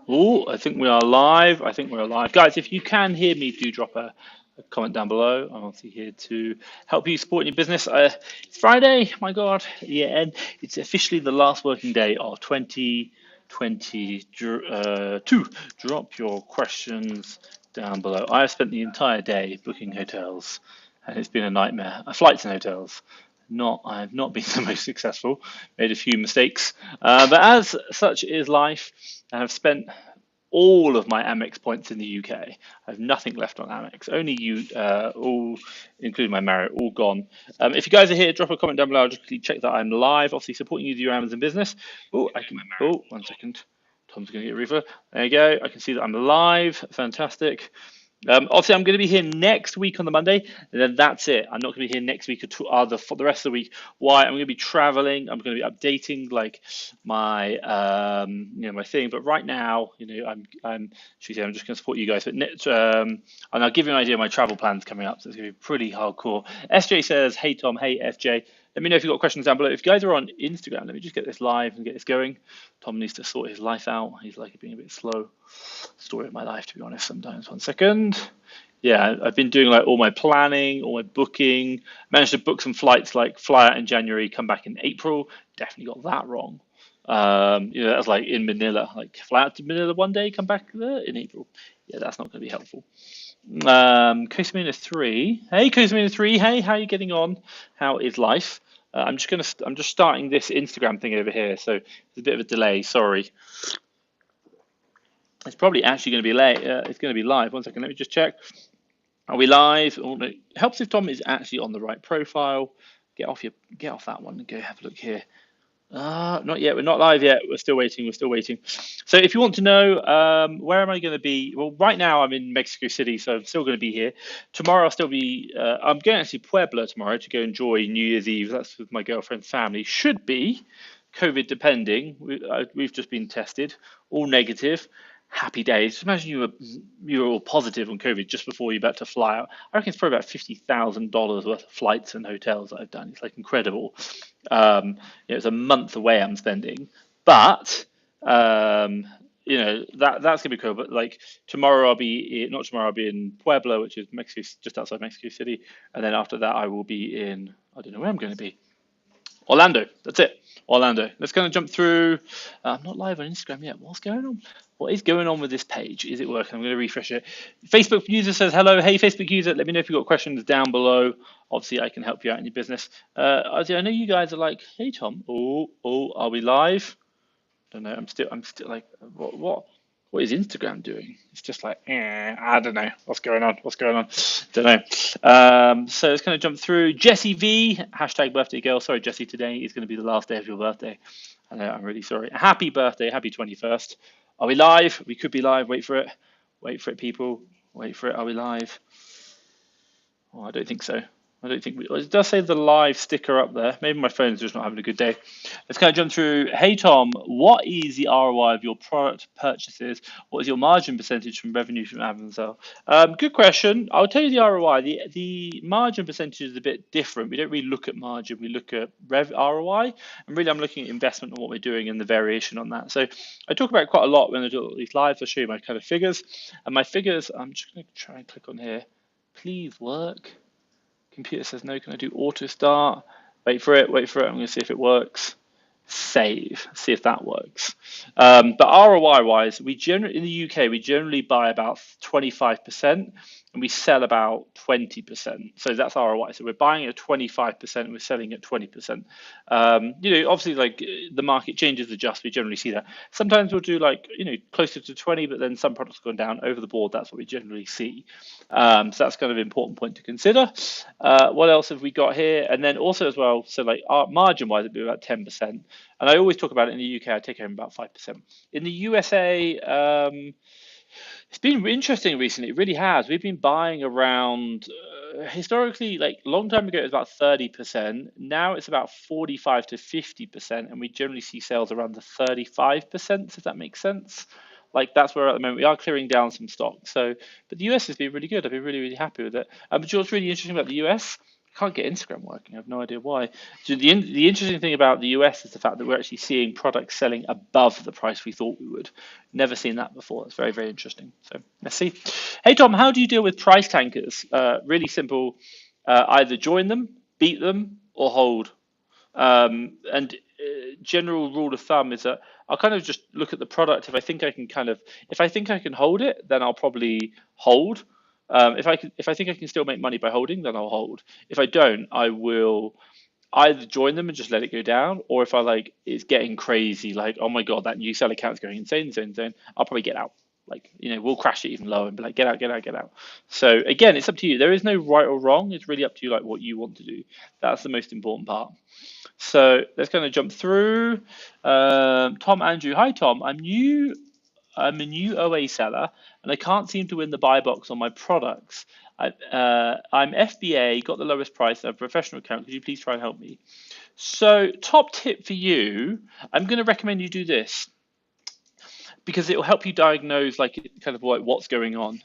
Oh, I think we are live. I think we're live. Guys, if you can hear me, do drop a comment down below. I'm obviously here to help you support your business. It's Friday, my God. Yeah, and it's officially the last working day of 2022. Drop your questions down below. I have spent the entire day booking hotels, and it's been a nightmare. Flights and hotels. I have not been the most successful. Made a few mistakes, but as such is life. And I've spent all of my Amex points in the UK. I have nothing left on Amex. Only you, all, including my Marriott, all gone. If you guys are here, drop a comment down below. I'll just quickly check that I'm live. Obviously, supporting you with your Amazon business. Oh, I can. Oh, 1 second. Tom's going to get a refill. There you go. I can see that I'm live. Fantastic. Obviously, I'm going to be here next week on the Monday, and then that's it. I'm not going to be here next week for the rest of the week. Why? I'm going to be traveling. I'm going to be updating like my my thing. But right now, I'm just going to support you guys. But and I'll give you an idea of my travel plans coming up. So it's going to be pretty hardcore. SJ says, "Hey Tom, hey FJ. Let me know if you've got questions down below. If you guys are on Instagram, let me just get this live and get this going. Tom needs to sort his life out. He's like being a bit slow. Story of my life, to be honest, sometimes. 1 second. Yeah, I've been doing like all my planning, all my booking. Managed to book some flights, like fly out in January, come back in April. Definitely got that wrong. That's like in Manila, like fly out to Manila one day, come back there in April. Yeah, that's not going to be helpful. Cosamina 3. Hey, Cosamina 3. Hey, how are you getting on? How is life? I'm just starting this Instagram thing over here, so there's a bit of a delay. Sorry. It's probably actually going to be late. It's going to be live. 1 second. Let me just check. Are we live? Oh, no. It helps if Tom is actually on the right profile. Get off that one and go have a look here. Not yet. We're not live yet. We're still waiting. We're still waiting. So if you want to know where am I going to be? Well, right now I'm in Mexico City, so I'm still going to be here. Tomorrow I'll still be. I'm going to Puebla tomorrow to go enjoy New Year's Eve. That's with my girlfriend's family. Should be COVID depending. We've just been tested, all negative. Happy days. Just imagine you were all positive on COVID just before you're about to fly out. I reckon it's probably about $50,000 worth of flights and hotels that I've done. It's like incredible. It's a month away I'm spending, but that's gonna be cool. But like tomorrow not tomorrow I'll be in Puebla, which is Mexico, just outside Mexico City, and then after that I will be in I don't know where I'm going to be. Orlando. That's it. Orlando. Let's kind of jump through. I'm not live on Instagram yet. What's going on? What is going on with this page? Is it working? I'm going to refresh it. Facebook user says hello. Hey, Facebook user. Let me know if you've got questions down below. Obviously, I can help you out in your business. I know you guys are like, hey, Tom. Oh, are we live? Don't know. I'm still like, what is Instagram doing? It's just like, I don't know what's going on. Don't know. So let's kind of jump through. Jessie V, hashtag birthday girl. Sorry, Jessie, today is going to be the last day of your birthday. I know, I'm really sorry. Happy birthday, happy 21st. Are we live? We could be live. Wait for it, people. Wait for it. Are we live? Oh, I don't think so. It does say the live sticker up there. Maybe my phone's just not having a good day. Let's kind of jump through. Hey Tom, what is the ROI of your product purchases? What is your margin percentage from revenue from Amazon sale? Good question. I'll tell you the ROI. The margin percentage is a bit different. We don't really look at margin. We look at ROI. And really, I'm looking at investment and what we're doing and the variation on that. So I talk about it quite a lot when I do these lives. I'll show you my kind of figures. And my figures, I'm just going to try and click on here. Please work. Computer says no. Can I do auto start? Wait for it. I'm going to see if it works. Save. See if that works. But ROI wise, in the UK we generally buy about 25% and we sell about 20%. So that's ROI. So we're buying at 25% and we're selling at 20%. Obviously like the market changes, adjust. We generally see that. Sometimes we'll do like closer to 20, but then some products go down over the board. That's what we generally see. So that's kind of an important point to consider. What else have we got here? And then also as well, so like our margin wise, it'd be about 10%. And I always talk about it in the UK. I take home about 5%. In the USA, it's been interesting recently. It really has. We've been buying around historically, like long time ago, it was about 30%. Now it's about 45 to 50%, and we generally see sales around the 35%. If that makes sense. Like that's where at the moment we are clearing down some stock. So, but the US has been really good. I've been really, really happy with it. But what's really interesting about the US? can't get Instagram working. I have no idea why. So the interesting thing about the US is the fact that we're actually seeing products selling above the price we thought we would. Never seen that before. It's very, very interesting. So let's see. Hey Tom, how do you deal with price tankers? Really simple. Either join them, beat them, or hold. And general rule of thumb is that I'll kind of just look at the product. If I think I can hold it, then I'll probably hold. If I think I can still make money by holding, then I'll hold. If I don't, I will either join them and just let it go down, or if I like it's getting crazy, like oh my god, that new sell account's going insane, insane, insane, I'll probably get out. Like we'll crash it even lower and be like, get out, get out, get out. So again, it's up to you. There is no right or wrong. It's really up to you, like what you want to do. That's the most important part. So let's kind of jump through. Tom Andrew, hi Tom. I'm a new OA seller, and I can't seem to win the buy box on my products. I'm FBA, got the lowest price. I have a professional account. Could you please try and help me? So top tip for you, I'm going to recommend you do this because it will help you diagnose like kind of like what's going on.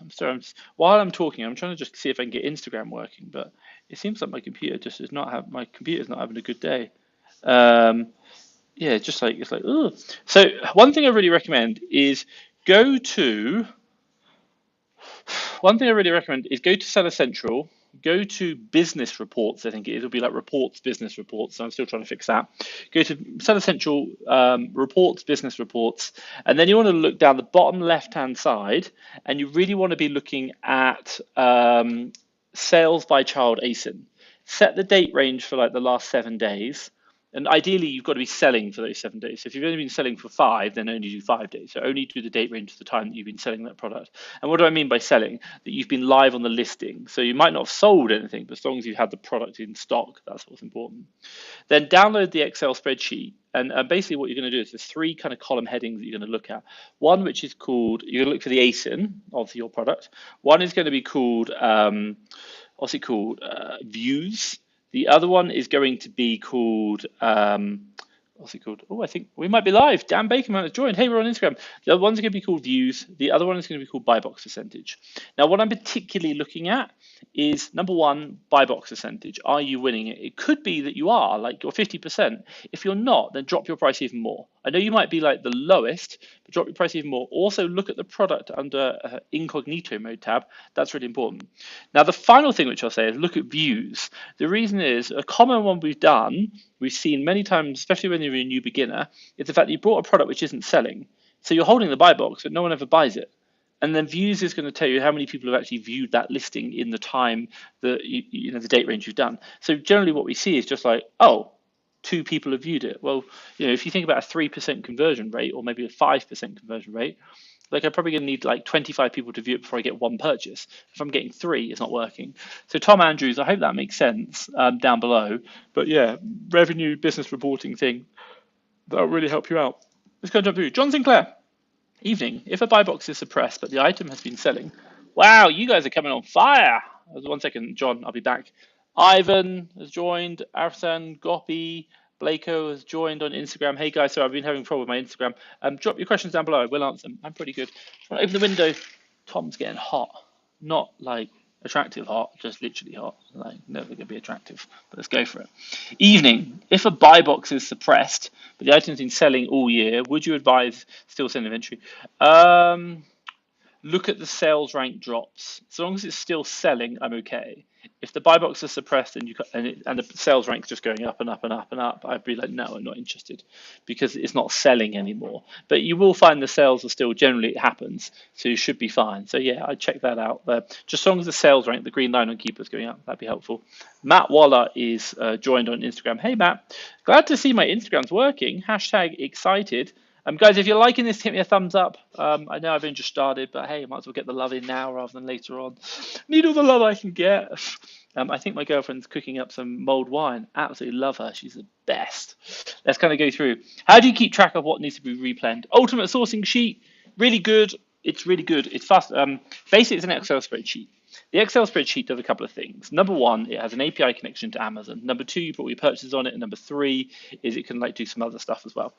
While I'm talking, I'm trying to just see if I can get Instagram working, but it seems like my computer just is not have my computer's not having a good day. Yeah, just like it's like ugh. So one thing I really recommend is go to Seller Central, go to business reports. I think it'll be like reports, business reports. So I'm still trying to fix that. Go to Seller Central, reports, business reports, and then you want to look down the bottom left-hand side, and you really want to be looking at sales by child ASIN. Set the date range for like the last 7 days. And ideally, you've got to be selling for those 7 days. So if you've only been selling for 5, then only do 5 days. So only do the date range of the time that you've been selling that product. And what do I mean by selling? That you've been live on the listing. So you might not have sold anything, but as long as you had the product in stock, that's what's important. Then download the Excel spreadsheet. And basically what you're going to do is there's 3 kind of column headings that you're going to look at. One which is called, you're going to look for the ASIN of your product. One is going to be called, views. The other one is going to be called, what's it called? Oh, I think we might be live. Dan Bakerman has joined. Hey, we're on Instagram. The other one's going to be called views. The other one is going to be called buy box percentage. Now, what I'm particularly looking at is number one, buy box percentage. Are you winning it? It could be that you are, like you're 50%. If you're not, then drop your price even more. I know you might be like the lowest, but drop your price even more. Also, look at the product under incognito mode tab. That's really important. Now, the final thing which I'll say is look at views. The reason is a common one we've seen many times, especially when you're a new beginner, is the fact that you bought a product which isn't selling. So you're holding the buy box, but no one ever buys it. And then views is going to tell you how many people have actually viewed that listing in the time that the date range you've done. So generally what we see is just like, oh, 2 people have viewed it. Well, if you think about a 3% conversion rate or maybe a 5% conversion rate, like I'm probably going to need like 25 people to view it before I get 1 purchase. If I'm getting 3, it's not working. So Tom Andrews, I hope that makes sense down below. But yeah, revenue business reporting thing, that'll really help you out. Let's go jump through. John Sinclair. Evening. If a buy box is suppressed, but the item has been selling. Wow, you guys are coming on fire. 1 second, John, I'll be back. Ivan has joined. Arsan, Gopi, Blako has joined on Instagram. Hey guys, so I've been having trouble with my Instagram. Drop your questions down below. I will answer them. I'm pretty good. Open the window. Tom's getting hot. Not like attractive hot, just literally hot. Like never going to be attractive. But let's go for it. Evening. If a buy box is suppressed, but the item's been selling all year, would you advise still send inventory? Look at the sales rank drops. As long as it's still selling, I'm okay. If the buy box is suppressed and the sales rank's just going up and up and up and up, I'd be like, no, I'm not interested because it's not selling anymore. But you will find the sales are still generally it happens, so you should be fine. So yeah, I'd check that out there. Just as long as the sales rank, the green line on keepers going up, that'd be helpful. Matt Waller is joined on Instagram. Hey Matt, glad to see my Instagram's working. Hashtag excited. Guys, if you're liking this, hit me a thumbs up. I know I've only just started, but hey, I might as well get the love in now rather than later on. Need all the love I can get. I think my girlfriend's cooking up some mulled wine. Absolutely love her. She's the best. Let's kind of go through. How do you keep track of what needs to be replanned? Ultimate sourcing sheet, really good. It's really good. It's fast. Basically, it's an Excel spreadsheet. The Excel spreadsheet does a couple of things. Number one, it has an API connection to Amazon. Number two, you put all your purchases on it. And number three is it can like do some other stuff as well.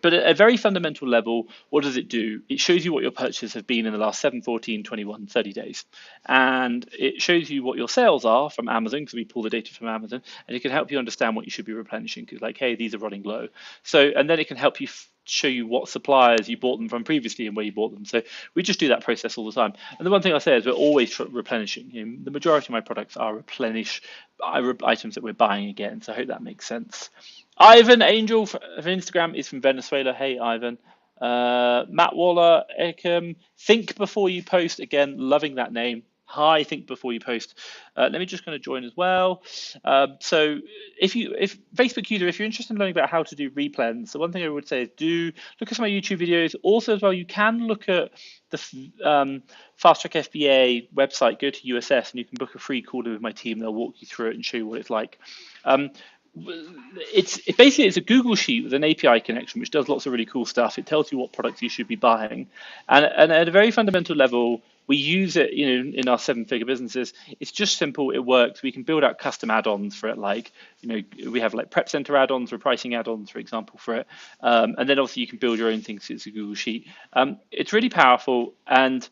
But at a very fundamental level, what does it do? It shows you what your purchases have been in the last 7, 14, 21, 30 days. And it shows you what your sales are from Amazon, because we pull the data from Amazon, and it can help you understand what you should be replenishing, because like, hey, these are running low. So, and then it can help you show you what suppliers you bought them from previously and where you bought them. So we just do that process all the time. And the one thing I say is we're always replenishing. The majority of my products are items that we're buying again. So I hope that makes sense. Ivan Angel from Instagram is from Venezuela. Hey, Ivan. Matt Waller, Ekem, think before you post. Again, loving that name. Hi, think before you post. Let me just kind of join as well. So if Facebook user, if you're interested in learning about how to do replens, the one thing I would say is do look at some of my YouTube videos. Also as well, you can look at the Fast Track FBA website, go to USS, and you can book a free call with my team. They'll walk you through it and show you what it's like. It's a Google sheet with an API connection, which does lots of really cool stuff. It tells you what products you should be buying, and at a very fundamental level, we use it, in our 7-figure businesses. It's just simple. It works. We can build out custom add-ons for it. Like, we have like Prep Center add-ons or pricing add-ons, for example, for it. And then obviously you can build your own things. It's a Google sheet. It's really powerful. And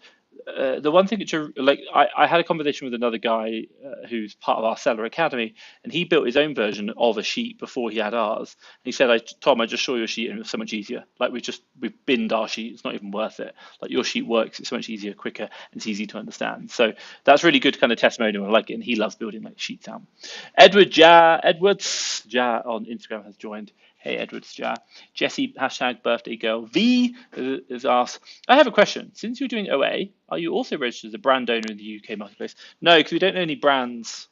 the one thing that I had a conversation with another guy who's part of our seller academy, and he built his own version of a sheet before he had ours. And he said, Tom, I just saw your sheet and it was so much easier. Like we've binned our sheet. It's not even worth it. Like your sheet works. It's so much easier, quicker, and it's easy to understand. So that's really good kind of testimonial. I like it. And he loves building like sheets out. Edwards Ja on Instagram has joined. Hey, Edwards Ja. Jesse, #birthday girl. V is asked, I have a question. Since you're doing OA, are you also registered as a brand owner in the UK marketplace? No, because we don't own any brands.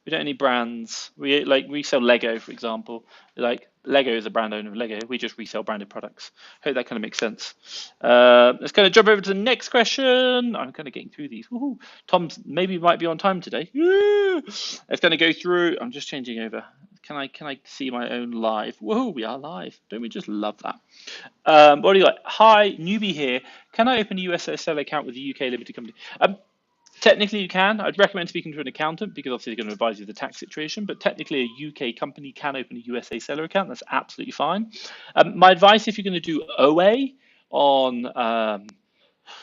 We sell Lego, for example. Like Lego is a brand owner of Lego. We just resell branded products. Hope that kind of makes sense. Let's kind of jump over to the next question. I'm kind of getting through these. Woohoo. Tom's maybe might be on time today. Let's kind of go through. I'm just changing over. Can I see my own live? Whoa, we are live. Don't we just love that? What do you like? Hi, newbie here. Can I open a USSL account with a UK limited company? Technically, you can. I'd recommend speaking to an accountant because obviously they're going to advise you the tax situation. But technically, a UK company can open a USA seller account. That's absolutely fine. My advice, if you're going to do OA on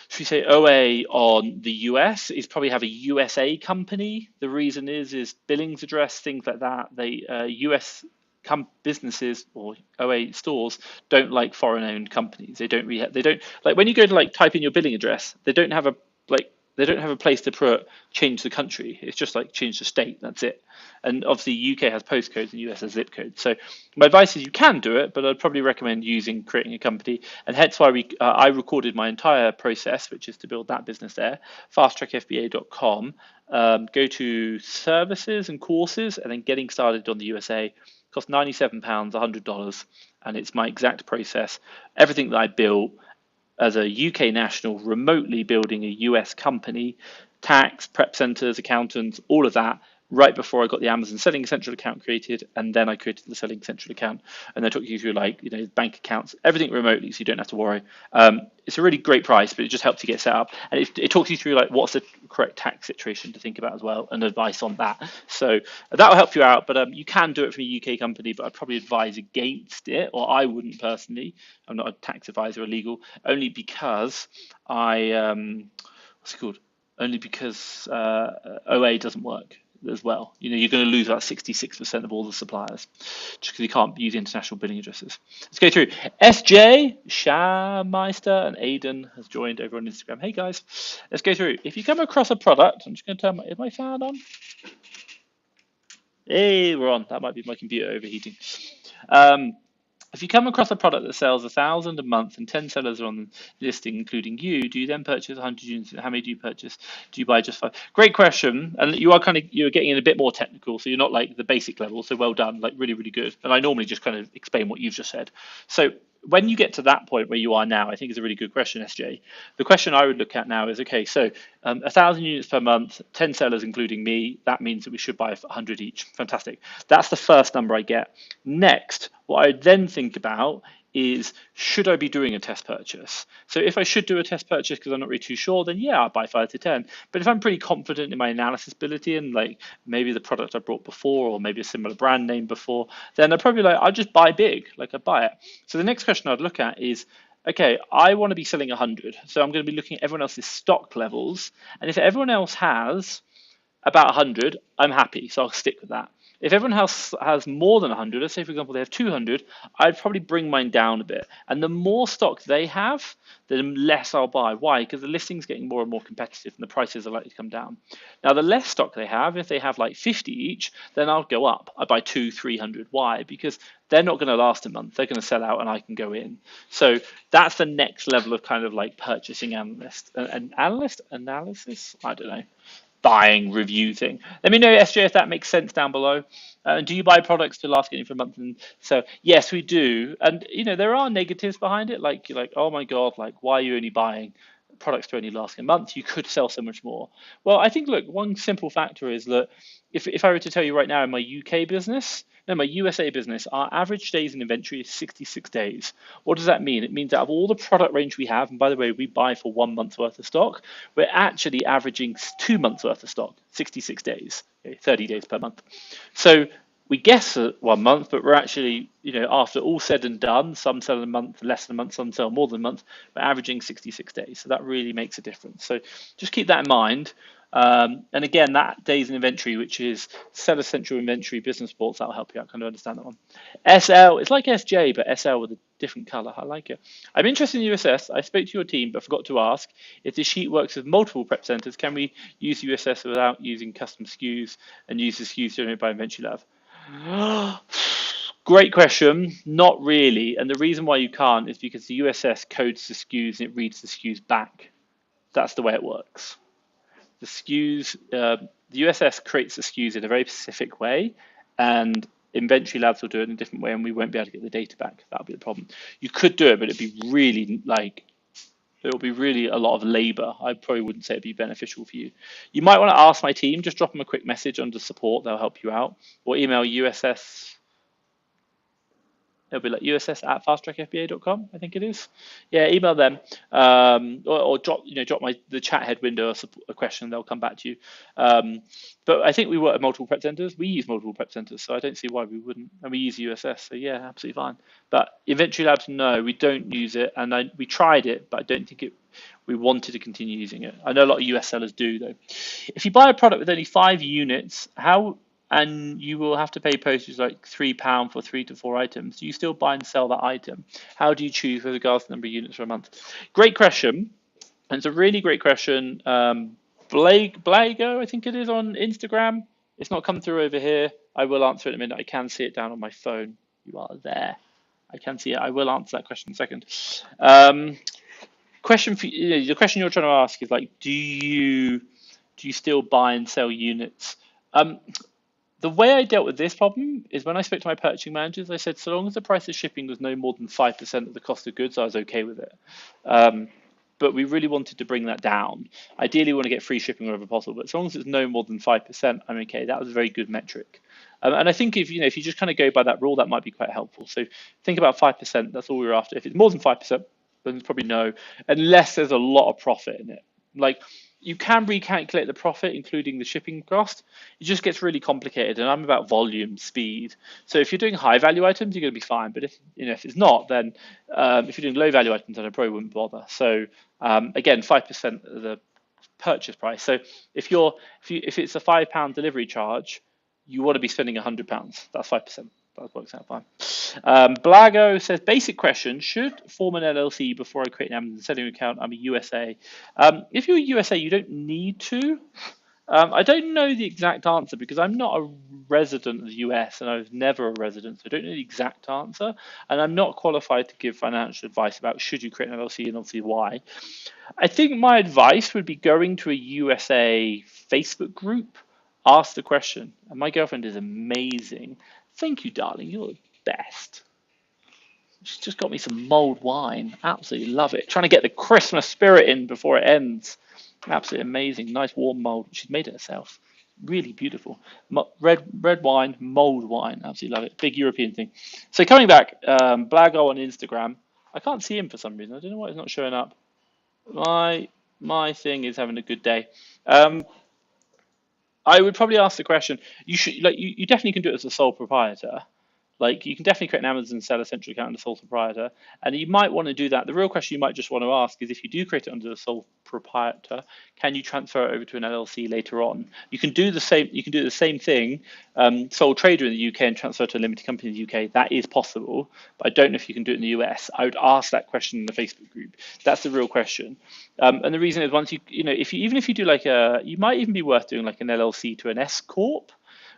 should we say OA on the US, is probably have a USA company. The reason is billings address, things like that. They US businesses or OA stores don't like foreign-owned companies. They don't like when you go to like type in your billing address. They don't have a place to put change the country. It's just like change the state. That's it. And obviously UK has postcodes and US has zip codes. So my advice is you can do it, but I'd probably recommend creating a company. And hence why I recorded my entire process, which is to build that business there. fasttrackfba.com. Go to services and courses, and then getting started on the USA. Costs £97, $100, and it's my exact process. Everything that I built as a UK national, remotely building a US company, tax, prep centers, accountants, all of that, right before I got the Amazon Selling Central account created, and then I created the Selling Central account, and I took you through bank accounts, everything remotely, so you don't have to worry. It's a really great price, but it just helps you get set up, and it talks you through what's the correct tax situation to think about as well, and advice on that. So that will help you out, but you can do it from a UK company, but I'd probably advise against it, or I wouldn't personally. I'm not a tax advisor or legal, only because what's it called? Only because OA doesn't work as well. You're going to lose about 66% of all the suppliers just because you can't use international billing addresses. Let's go through. SJ, Shameister, and Aiden has joined over on Instagram. Hey guys, let's go through. If you come across a product, I'm just going to turn my fan on. Hey, we're on. That might be my computer overheating. If you come across a product that sells 1,000 a month and 10 sellers are on the listing, including you, do you then purchase 100 units? How many do you purchase? Do you buy just 5? Great question. And you're getting in a bit more technical, so you're not like the basic level. So well done, like really, really good. And I normally just kind of explain what you've just said. So when you get to that point where you are now, I think is a really good question, SJ. The question I would look at now is, okay, so 1,000 units per month, 10 sellers, including me, that means that we should buy 100 each. Fantastic. That's the first number I get. Next, what I then think about is, should I be doing a test purchase? So if I should do a test purchase because I'm not really too sure, then yeah, I'll buy 5 to 10. But if I'm pretty confident in my analysis ability and like maybe the product I bought before or maybe a similar brand name before, then I'd probably like, I'll just buy big, like I buy it. So the next question I'd look at is, okay, I want to be selling 100. So I'm going to be looking at everyone else's stock levels. And if everyone else has about 100, I'm happy. So I'll stick with that. If everyone else has more than 100, let's say, for example, they have 200, I'd probably bring mine down a bit. And the more stock they have, the less I'll buy. Why? Because the listing's getting more and more competitive and the prices are likely to come down. Now, the less stock they have, if they have like 50 each, then I'll go up. I buy 200, 300. Why? Because they're not going to last a month. They're going to sell out and I can go in. So that's the next level of kind of like purchasing analysis. I don't know, buying review thing. Let me know, SJ, if that makes sense down below. Do you buy products to last you for a month? And so yes, we do. And there are negatives behind it, like you're like, oh my god, like why are you only buying products to only last a month? You could sell so much more. Well, I think, look, one simple factor is that if I were to tell you right now in my UK business, no, my USA business, our average days in inventory is 66 days. What does that mean? It means out of all the product range we have, and by the way, we buy for 1 month's worth of stock, we're actually averaging 2 months worth of stock, 66 days, okay, 30 days per month. So we guess at 1 month, but we're actually, after all said and done, some sell a month, less than a month, some sell more than a month, we're averaging 66 days. So that really makes a difference. So just keep that in mind. And again, that days in inventory, which is Seller Central Inventory Business Reports, that'll help you out kind of understand that one. SL, it's like SJ, but SL with a different color. I like it. I'm interested in USS. I spoke to your team, but forgot to ask if the sheet works with multiple prep centers. Can we use USS without using custom SKUs and use the SKUs generated by Inventory Lab? Great question. Not really. And the reason why you can't is because the USS codes the SKUs and it reads the SKUs back. That's the way it works. The SKUs, the USS creates the SKUs in a very specific way, and Inventory Labs will do it in a different way, and we won't be able to get the data back. That'll be the problem. You could do it, but it'd be really it will be really a lot of labor. I probably wouldn't say it'd be beneficial for you. You might want to ask my team, just drop them a quick message under support, they'll help you out, or email USS. It'll be like USS at fasttrackfba.com, I think it is. Yeah, email them, or drop the chat head window a question. They'll come back to you. But I think we work at multiple prep centers. We use multiple prep centers, so I don't see why we wouldn't. And we use USS, so yeah, absolutely fine. But Inventory Labs, no, we don't use it, and we tried it, but I don't think we wanted to continue using it. I know a lot of US sellers do though. If you buy a product with only 5 units, and you will have to pay postage like £3 for 3 to 4 items, do you still buy and sell that item? How do you choose with regards to the number of units for a month? Great question. And it's a really great question. Blago, I think it is, on Instagram. It's not come through over here. I will answer it in a minute. I can see it down on my phone. You are there. I can see it. I will answer that question in a second. Question for you, the question you're trying to ask is like, do you still buy and sell units? The way I dealt with this problem is when I spoke to my purchasing managers, I said, so long as the price of shipping was no more than 5% of the cost of goods, I was okay with it. But we really wanted to bring that down. Ideally, we want to get free shipping wherever possible, but as long as it's no more than 5%, I'm okay. That was a very good metric. And I think if you just kind of go by that rule, that might be quite helpful. So think about 5%. That's all we were after. If it's more than 5%, then it's probably no, unless there's a lot of profit in it. Like, you can recalculate the profit, including the shipping cost. It just gets really complicated, and I'm about volume, speed. So if you're doing high value items, you're going to be fine. But if it's not, then if you're doing low value items, then I probably wouldn't bother. So again, 5% of the purchase price. So if it's a £5 delivery charge, you want to be spending £100. That's 5%. That works out fine. Blago says, basic question, should form an LLC before I create an Amazon selling account? I'm a USA. If you're a USA, you don't need to. I don't know the exact answer because I'm not a resident of the US and I was never a resident, so I don't know the exact answer. And I'm not qualified to give financial advice about should you create an LLC and obviously why. I think my advice would be going to a USA Facebook group, ask the question. And my girlfriend is amazing. Thank you, darling. You're the best. She's just got me some mulled wine. Absolutely love it. Trying to get the Christmas spirit in before it ends. Absolutely amazing. Nice warm mulled. She's made it herself. Really beautiful. Red wine, mulled wine. Absolutely love it. Big European thing. So coming back, Blago on Instagram. I can't see him for some reason. I don't know why he's not showing up. My my thing is having a good day. Um, I would probably ask the question. You should you definitely can do it as a sole proprietor. Like you can definitely create an Amazon Seller Central account under sole proprietor, and you might want to do that. The real question you might just want to ask is if you do create it under the sole proprietor, can you transfer it over to an LLC later on? You can do the same. You can do the same thing, sole trader in the UK and transfer to a limited company in the UK. That is possible, but I don't know if you can do it in the US. I would ask that question in the Facebook group. That's the real question. And the reason is once you know if you even if you do like you might even be worth doing like an LLC to an S corp,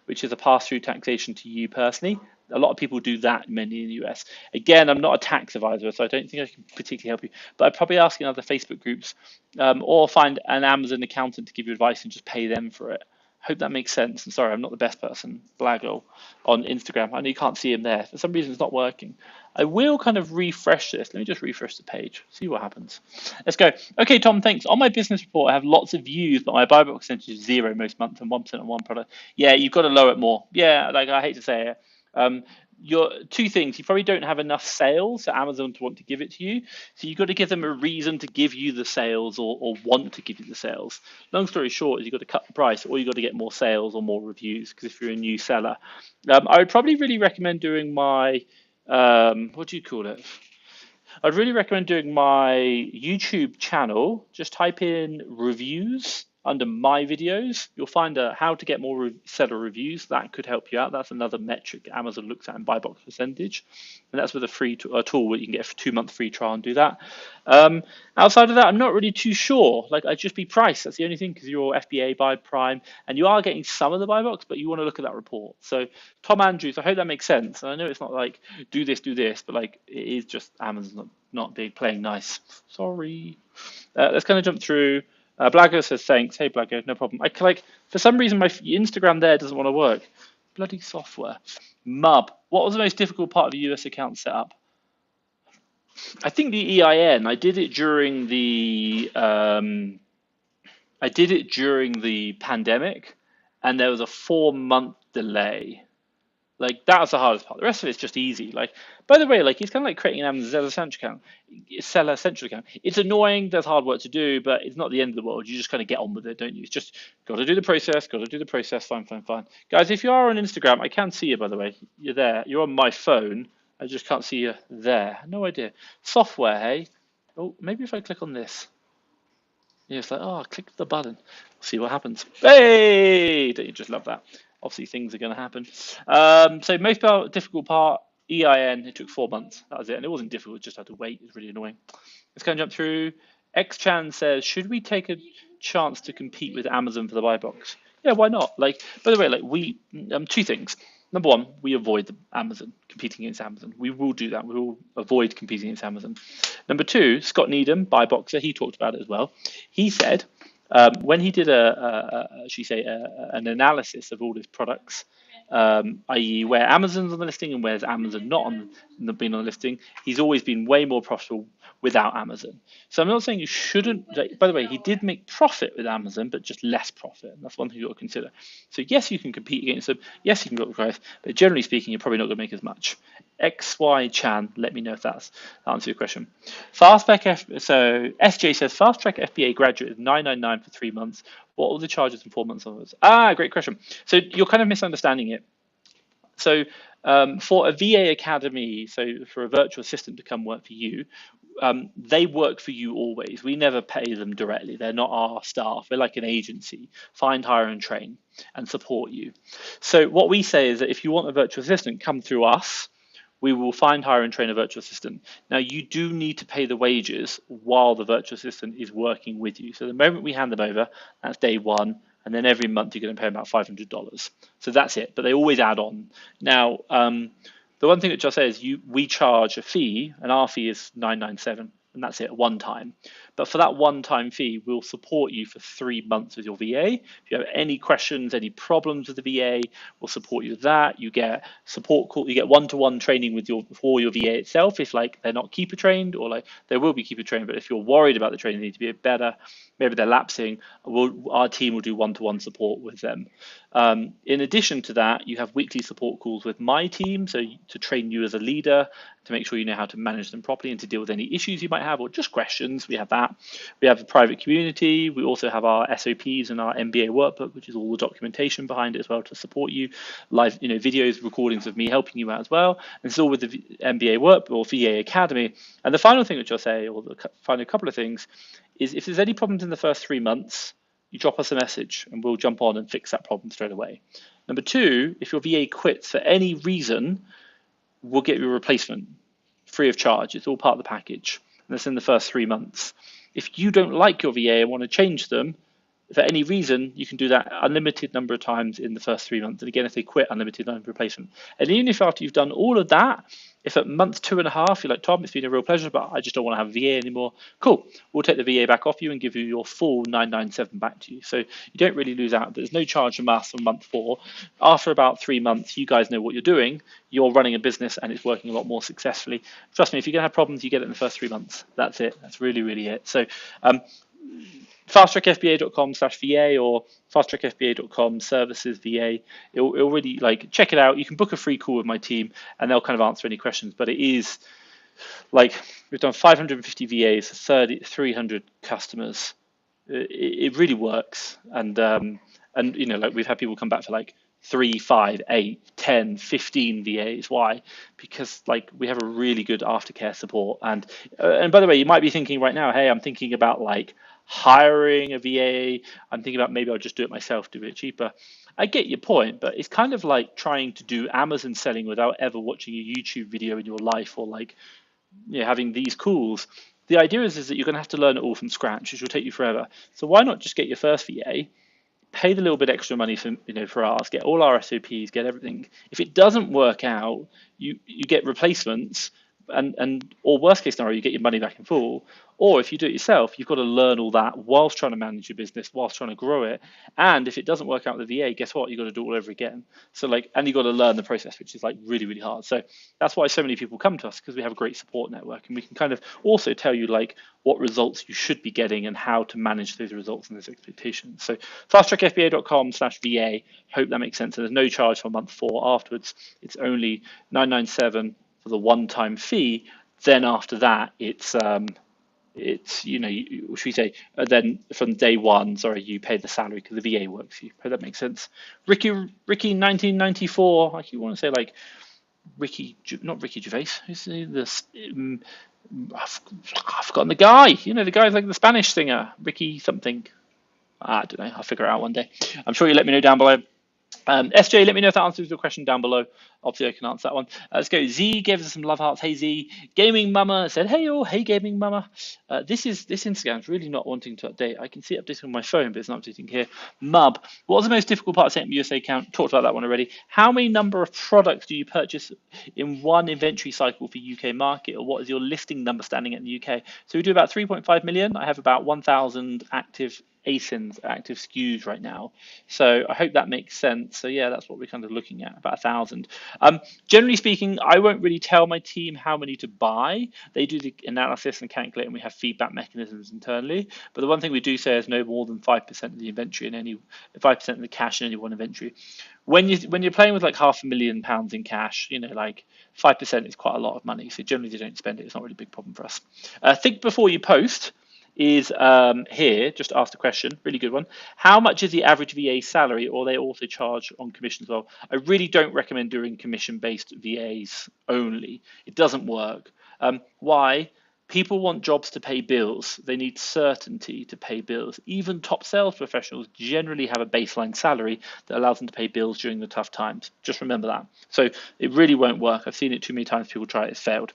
which is a pass-through taxation to you personally. A lot of people do that, mainly in the US. Again, I'm not a tax advisor, so I don't think I can particularly help you. But I'd probably ask in other Facebook groups or find an Amazon accountant to give you advice and just pay them for it. Hope that makes sense. I'm sorry, I'm not the best person. Blago on Instagram. I know you can't see him there. For some reason, it's not working. I will kind of refresh this. Let me just refresh the page, see what happens. Let's go. Okay, Tom, thanks. On my business report, I have lots of views, but my buy box percentage is 0 most months and 1% on one product. Yeah, you've got to lower it more. Yeah, like I hate to say it. Um, your two things, you probably don't have enough sales for Amazon to want to give it to you. So you've got to give them a reason to give you the sales or want to give you the sales. Long story short is you've got to cut the price or you've got to get more sales or more reviews because if you're a new seller. I would probably really recommend doing my, what do you call it? I'd really recommend doing my YouTube channel. Just type in reviews under my videos. You'll find a how to get more seller reviews. That could help you out. That's another metric Amazon looks at in buy box percentage. And that's with a free tool where you can get a 2-month free trial and do that. Outside of that, I'm not really too sure. Like I'd just be price. That's the only thing because you're FBA by Prime and you are getting some of the buy box, but you want to look at that report. So Tom Andrews, I hope that makes sense. And I know it's not like do this, but like it is just Amazon not being playing nice. Sorry. Let's kind of jump through. Blago says thanks. Hey Blago, no problem. I like for some reason my Instagram there doesn't want to work. Bloody software. Mub. What was the most difficult part of the US account setup? I think the EIN. I did it during the pandemic, and there was a 4-month delay. Like that was the hardest part. The rest of it's just easy. Like, by the way, like it's kind of like creating an Amazon Seller Central account. It's annoying. There's hard work to do, but it's not the end of the world. You just kind of get on with it, don't you? It's just got to do the process. Got to do the process. Fine. Guys, if you are on Instagram, I can see you. By the way, you're there. You're on my phone. I just can't see you there. No idea. Software, hey. Oh, maybe if I click on this. Yeah, it's like, oh, click the button. See what happens. Hey! Don't you just love that? Obviously, things are going to happen. So most difficult part, EIN, it took 4 months. That was it. And it wasn't difficult, just had to wait. It's really annoying. Let's go and jump through. X-Chan says, should we take a chance to compete with Amazon for the buy box? Yeah, why not? Like, by the way, like we, two things. Number one, we avoid Amazon, competing against Amazon. We will do that. We will avoid competing against Amazon. Number two, Scott Needham, buy boxer, he talked about it as well. He said when he did an analysis of all his products, i.e. where Amazon's on the listing and where's Amazon not been on the listing, he's always been way more profitable without Amazon. So I'm not saying you shouldn't. By the way, he did make profit with Amazon, but just less profit. And that's one thing you've got to consider. So yes, you can compete against them. Yes, you can go up the price, but generally speaking, you're probably not going to make as much. XY Chan, let me know if that answers your question. So SJ says fast track FBA graduate is $999 for 3 months. What are the charges in 4 months onwards? Great question. So you're kind of misunderstanding it. So for a VA academy, so for a virtual assistant to come work for you, they work for you always. We never pay them directly. They're not our staff. We're like an agency. Find, hire, and train and support you. So what we say is that if you want a virtual assistant, come through us. We will find, hire, and train a virtual assistant. Now, you do need to pay the wages while the virtual assistant is working with you. So the moment we hand them over, that's day one. And then every month you're going to pay about $500. So that's it. But they always add on. Now, the one thing that Josh says, we charge a fee, and our fee is $997, and that's it, one time. But for that one-time fee, we'll support you for 3 months with your VA. If you have any questions, any problems with the VA, we'll support you with that. You get support call, you get one-to-one training with for your VA itself. If like they're not keeper trained, or like they will be keeper trained, but if you're worried about the training, they need to be better. Maybe they're lapsing. Our team will do one-to-one support with them. In addition to that, you have weekly support calls with my team, so to train you as a leader, to make sure you know how to manage them properly and to deal with any issues you might have or just questions. We have that. We have a private community. We also have our SOPs and our MBA workbook, which is all the documentation behind it as well to support you. Live, videos, recordings of me helping you out as well. And it's all with the MBA work or VA Academy. And the final thing which I'll say, or the final couple of things, is if there's any problems in the first 3 months, you drop us a message and we'll jump on and fix that problem straight away. Number two, if your VA quits for any reason, we'll get you a replacement free of charge. It's all part of the package. And that's in the first 3 months. If you don't like your VA and want to change them, for any reason, you can do that unlimited number of times in the first 3 months. And again, if they quit, unlimited number of replacement. And even if after you've done all of that, if at month 2.5, you're like, Tom, it's been a real pleasure, but I just don't want to have a VA anymore. Cool. We'll take the VA back off you and give you your full 997 back to you. So you don't really lose out. There's no charge from us on month 4. After about 3 months, you guys know what you're doing. You're running a business and it's working a lot more successfully. Trust me, if you're going to have problems, you get it in the first 3 months. That's it. That's really, really it. So, fasttrackfba.com/VA or fasttrackfba.com/services/VA. It'll really check it out. You can book a free call with my team and they'll kind of answer any questions. But it is we've done 550 VAs, 300 customers. It really works. And we've had people come back for 3, 5, 8, 10, 15 VAs. Why? Because we have a really good aftercare support. And by the way, you might be thinking right now, hey, I'm thinking about hiring a VA. I'm thinking about maybe I'll just do it myself, do it cheaper. I get your point, but it's kind of like trying to do Amazon selling without ever watching a YouTube video in your life or having these calls. The idea is that you're going to have to learn it all from scratch, which will take you forever. So why not just get your first VA, pay the little bit extra money for ours, get all our SOPs, get everything. If it doesn't work out, you get replacements, or worst case scenario, you get your money back in full. Or if you do it yourself, you've got to learn all that whilst trying to manage your business, whilst trying to grow it. And if it doesn't work out with the VA, guess what? You've got to do it all over again. So and you've got to learn the process, which is really, really hard. So that's why so many people come to us, because we have a great support network and we can kind of also tell you what results you should be getting and how to manage those results and those expectations. So fasttrackfba.com/VA. Hope that makes sense. And there's no charge for month 4 afterwards. It's only $997 for the one-time fee. Then after that, it's should we say, then from day 1, you pay the salary because the VA works for you. Hope that makes sense. Ricky 1994, you want to say Ricky, not Ricky Gervais, who's this? I've forgotten the guy. The guy's the Spanish singer, Ricky something. I don't know. I'll figure it out one day. I'm sure you'll let me know down below. SJ, let me know if that answers your question down below. Obviously, I can answer that one. Let's go. Z gave us some love hearts. Hey, Z. Gaming Mama said, hey, hey, Gaming Mama. This Instagram's really not wanting to update. I can see it updating on my phone, but it's not updating here. Mub, what was the most difficult part of setting up USA account? Talked about that one already. How many number of products do you purchase in one inventory cycle for UK market, or what is your listing number standing at in the UK? So we do about 3.5 million. I have about 1,000 active ASINs, active SKUs right now. So I hope that makes sense. So yeah, that's what we're kind of looking at, about 1,000. Generally speaking, I won't really tell my team how many to buy. They do the analysis and calculate, and we have feedback mechanisms internally. But the one thing we do say is no more than 5% of the inventory in any 5% of the cash in any one inventory. When you're playing with £500,000 in cash, 5% is quite a lot of money. So generally they don't spend it. It's not really a big problem for us. Think before you post is here, just ask the question, really good one. How much is the average VA salary, or they also charge on commission as well? I really don't recommend doing commission-based VAs only. It doesn't work. Why? People want jobs to pay bills. They need certainty to pay bills. Even top sales professionals generally have a baseline salary that allows them to pay bills during the tough times. Just remember that. So it really won't work. I've seen it too many times. People try it, it's failed.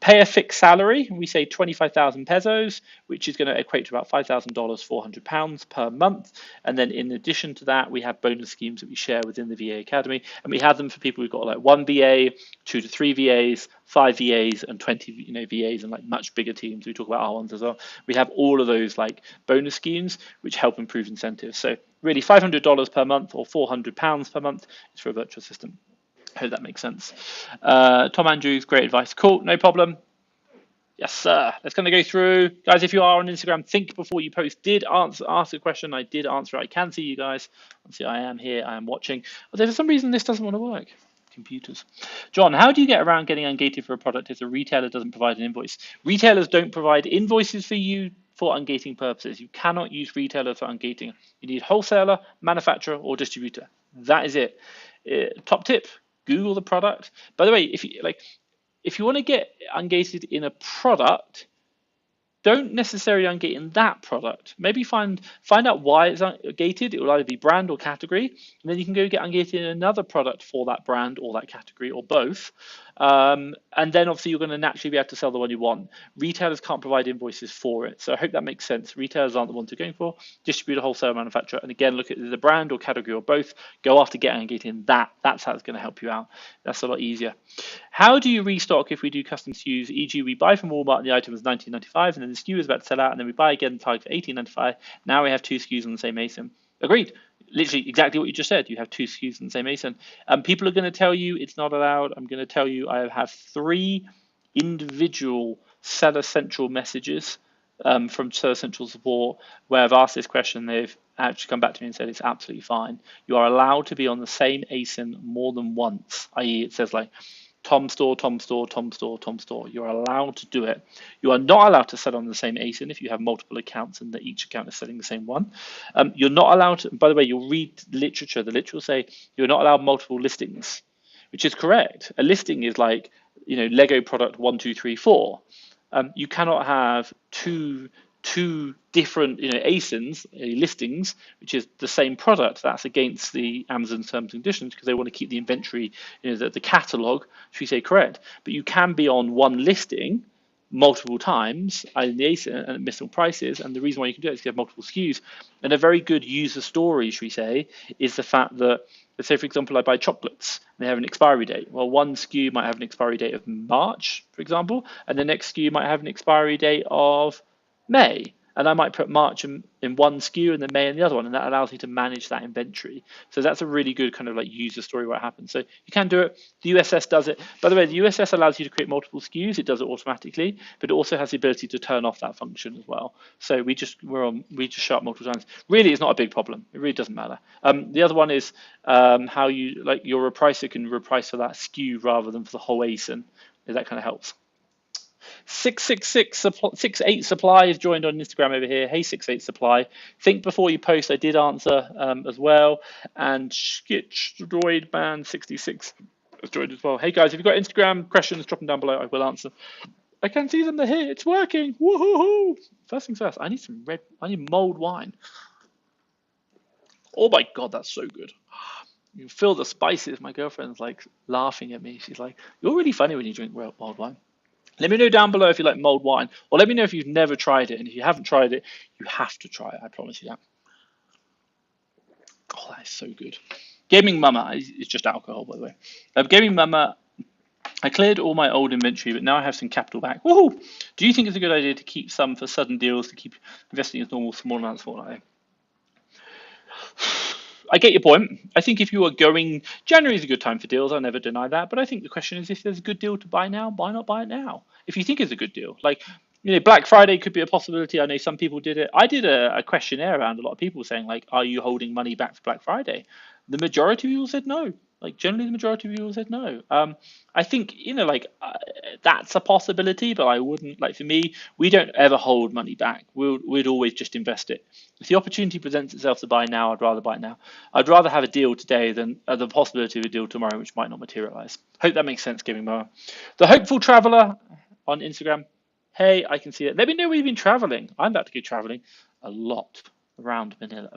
Pay a fixed salary. We say 25,000 pesos, which is going to equate to about $5,000, £400 per month. And then in addition to that, we have bonus schemes that we share within the VA Academy. And we have them for people who've got 1 VA, 2 to 3 VAs, 5 VAs and 20 VAs and like much bigger teams. We talk about R1s as well. We have all of those like bonus schemes which help improve incentives. So really $500 per month or £400 per month is for a virtual assistant. I hope that makes sense. Tom Andrews, great advice. Cool, no problem. Yes, sir. Let's kind of go through. Guys, if you are on Instagram, think before you post. Did ask a question. I did answer it. I can see you guys. See, I am here. I am watching. But for some reason, this doesn't want to work. Computers. John, how do you get around getting ungated for a product if the retailer doesn't provide an invoice? Retailers don't provide invoices for you for ungating purposes. You cannot use retailers for ungating. You need wholesaler, manufacturer, or distributor. That is it. Top tip, Google the product. By the way, if you want to get ungated in a product, don't necessarily ungate in that product. Maybe find out why it's ungated. It will either be brand or category, and then you can go get ungated in another product for that brand or that category or both. And then obviously you're going to naturally be able to sell the one you want. Retailers can't provide invoices for it, so I hope that makes sense. Retailers aren't the ones you're going for. Distributor, wholesale, manufacturer, and again, look at the brand or category or both. Go after getting ungated in that. That's how it's going to help you out. That's a lot easier. How do you restock if we do custom SKUs? E.g., we buy from Walmart and the item is $19.95, and then the SKU is about to sell out, and then we buy again the tag for $18.95. Now we have 2 SKUs on the same ASIN. Agreed. Literally exactly what you just said. You have 2 SKUs in the same ASIN. People are going to tell you it's not allowed. I'm going to tell you I have 3 individual Seller Central messages from Seller Central support where I've asked this question. They've actually come back to me and said it's absolutely fine. You are allowed to be on the same ASIN more than once, i.e. it says like Tom store, Tom store, Tom store, Tom store. You're allowed to do it. You are not allowed to sell on the same ASIN if you have multiple accounts and that each account is selling the same one. You're not allowed to, by the way, you'll read literature. The literature will say you're not allowed multiple listings, which is correct. A listing is like, Lego product 1, 2, 3, 4. You cannot have two different ASINs, listings, which is the same product. That's against the Amazon terms and conditions because they want to keep the inventory, the catalog, should we say, correct. But you can be on one listing multiple times in the ASIN and missing prices, and the reason why you can do it is you have multiple SKUs. And a very good user story, should we say, is the fact that, let's say for example I buy chocolates and they have an expiry date. Well, one SKU might have an expiry date of March, for example, and the next SKU might have an expiry date of May. And I might put March in one SKU and then May in the other one, and that allows me to manage that inventory. So that's a really good kind of like user story what happens. So you can do it. The USS does it. By the way, the USS allows you to create multiple SKUs. It does it automatically, but it also has the ability to turn off that function as well. So we just show up multiple times. Really, it's not a big problem. It really doesn't matter. The other one is how you your repricer can reprice for that SKU rather than for the whole ASIN. That kind of helps. 668 Supply is joined on Instagram over here. Hey, 68 Supply. Think before you post. I did answer as well. And Skitchdroid Man 66 has joined as well. Hey guys, if you've got Instagram questions, drop them down below. I will answer. I can see them. They're here. It's working. Woohoo! First things first. I need mulled wine. Oh my god, that's so good. You feel the spices. My girlfriend's like laughing at me. She's like, "You're really funny when you drink mulled wine." Let me know down below if you like mulled wine, or let me know if you've never tried it. And if you haven't tried it, you have to try it. I promise you that. Oh, that is so good. Gaming Mama is just alcohol, by the way. Gaming Mama, I cleared all my old inventory, but now I have some capital back. Woohoo! Do you think it's a good idea to keep some for sudden deals to keep investing as normal, small amounts for? I get your point. I think if you are going, January is a good time for deals. I'll never deny that. But I think the question is, if there's a good deal to buy now, why not buy it now? If you think it's a good deal, like, Black Friday could be a possibility. I know some people did it. I did a questionnaire around a lot of people saying, like, are you holding money back for Black Friday? The majority of people said no. Like, generally, the majority of people said no. I think, that's a possibility, but I wouldn't, for me, we don't ever hold money back. We'd always just invest it. If the opportunity presents itself to buy now, I'd rather buy it now. I'd rather have a deal today than the possibility of a deal tomorrow, which might not materialize. Hope that makes sense, Gaming Moa. The Hopeful Traveler on Instagram. Hey, I can see it. Let me know where you've been traveling. I'm about to go traveling a lot around Manila,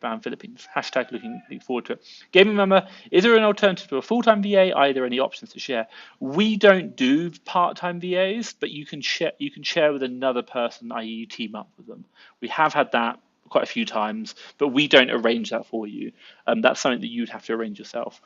around Philippines. Hashtag looking forward to it. Gaming Mama, is there an alternative to a full-time VA? Are there any options to share? We don't do part-time VAs, but you can share with another person, i.e. you team up with them. We have had that quite a few times, but we don't arrange that for you. That's something that you'd have to arrange yourself.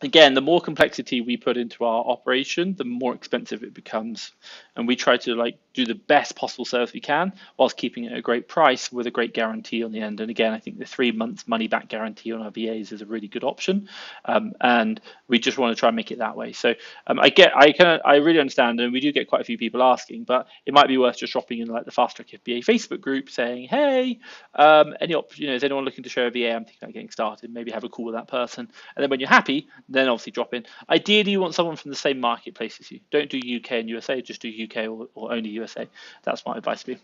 again, the more complexity we put into our operation, the more expensive it becomes. And we try to like do the best possible service we can whilst keeping it at a great price with a great guarantee on the end. And again, I think the 3 months money back guarantee on our VAs is a really good option. And we just want to try and make it that way. So I really understand, and we do get quite a few people asking, but it might be worth just dropping in like the Fast Track FBA Facebook group saying, hey, is anyone looking to show a VA? I'm thinking about getting started. Maybe have a call with that person. And then when you're happy, then obviously drop in. Ideally, you want someone from the same marketplace as you. Don't do UK and USA, just do UK or only USA. That's my advice for you.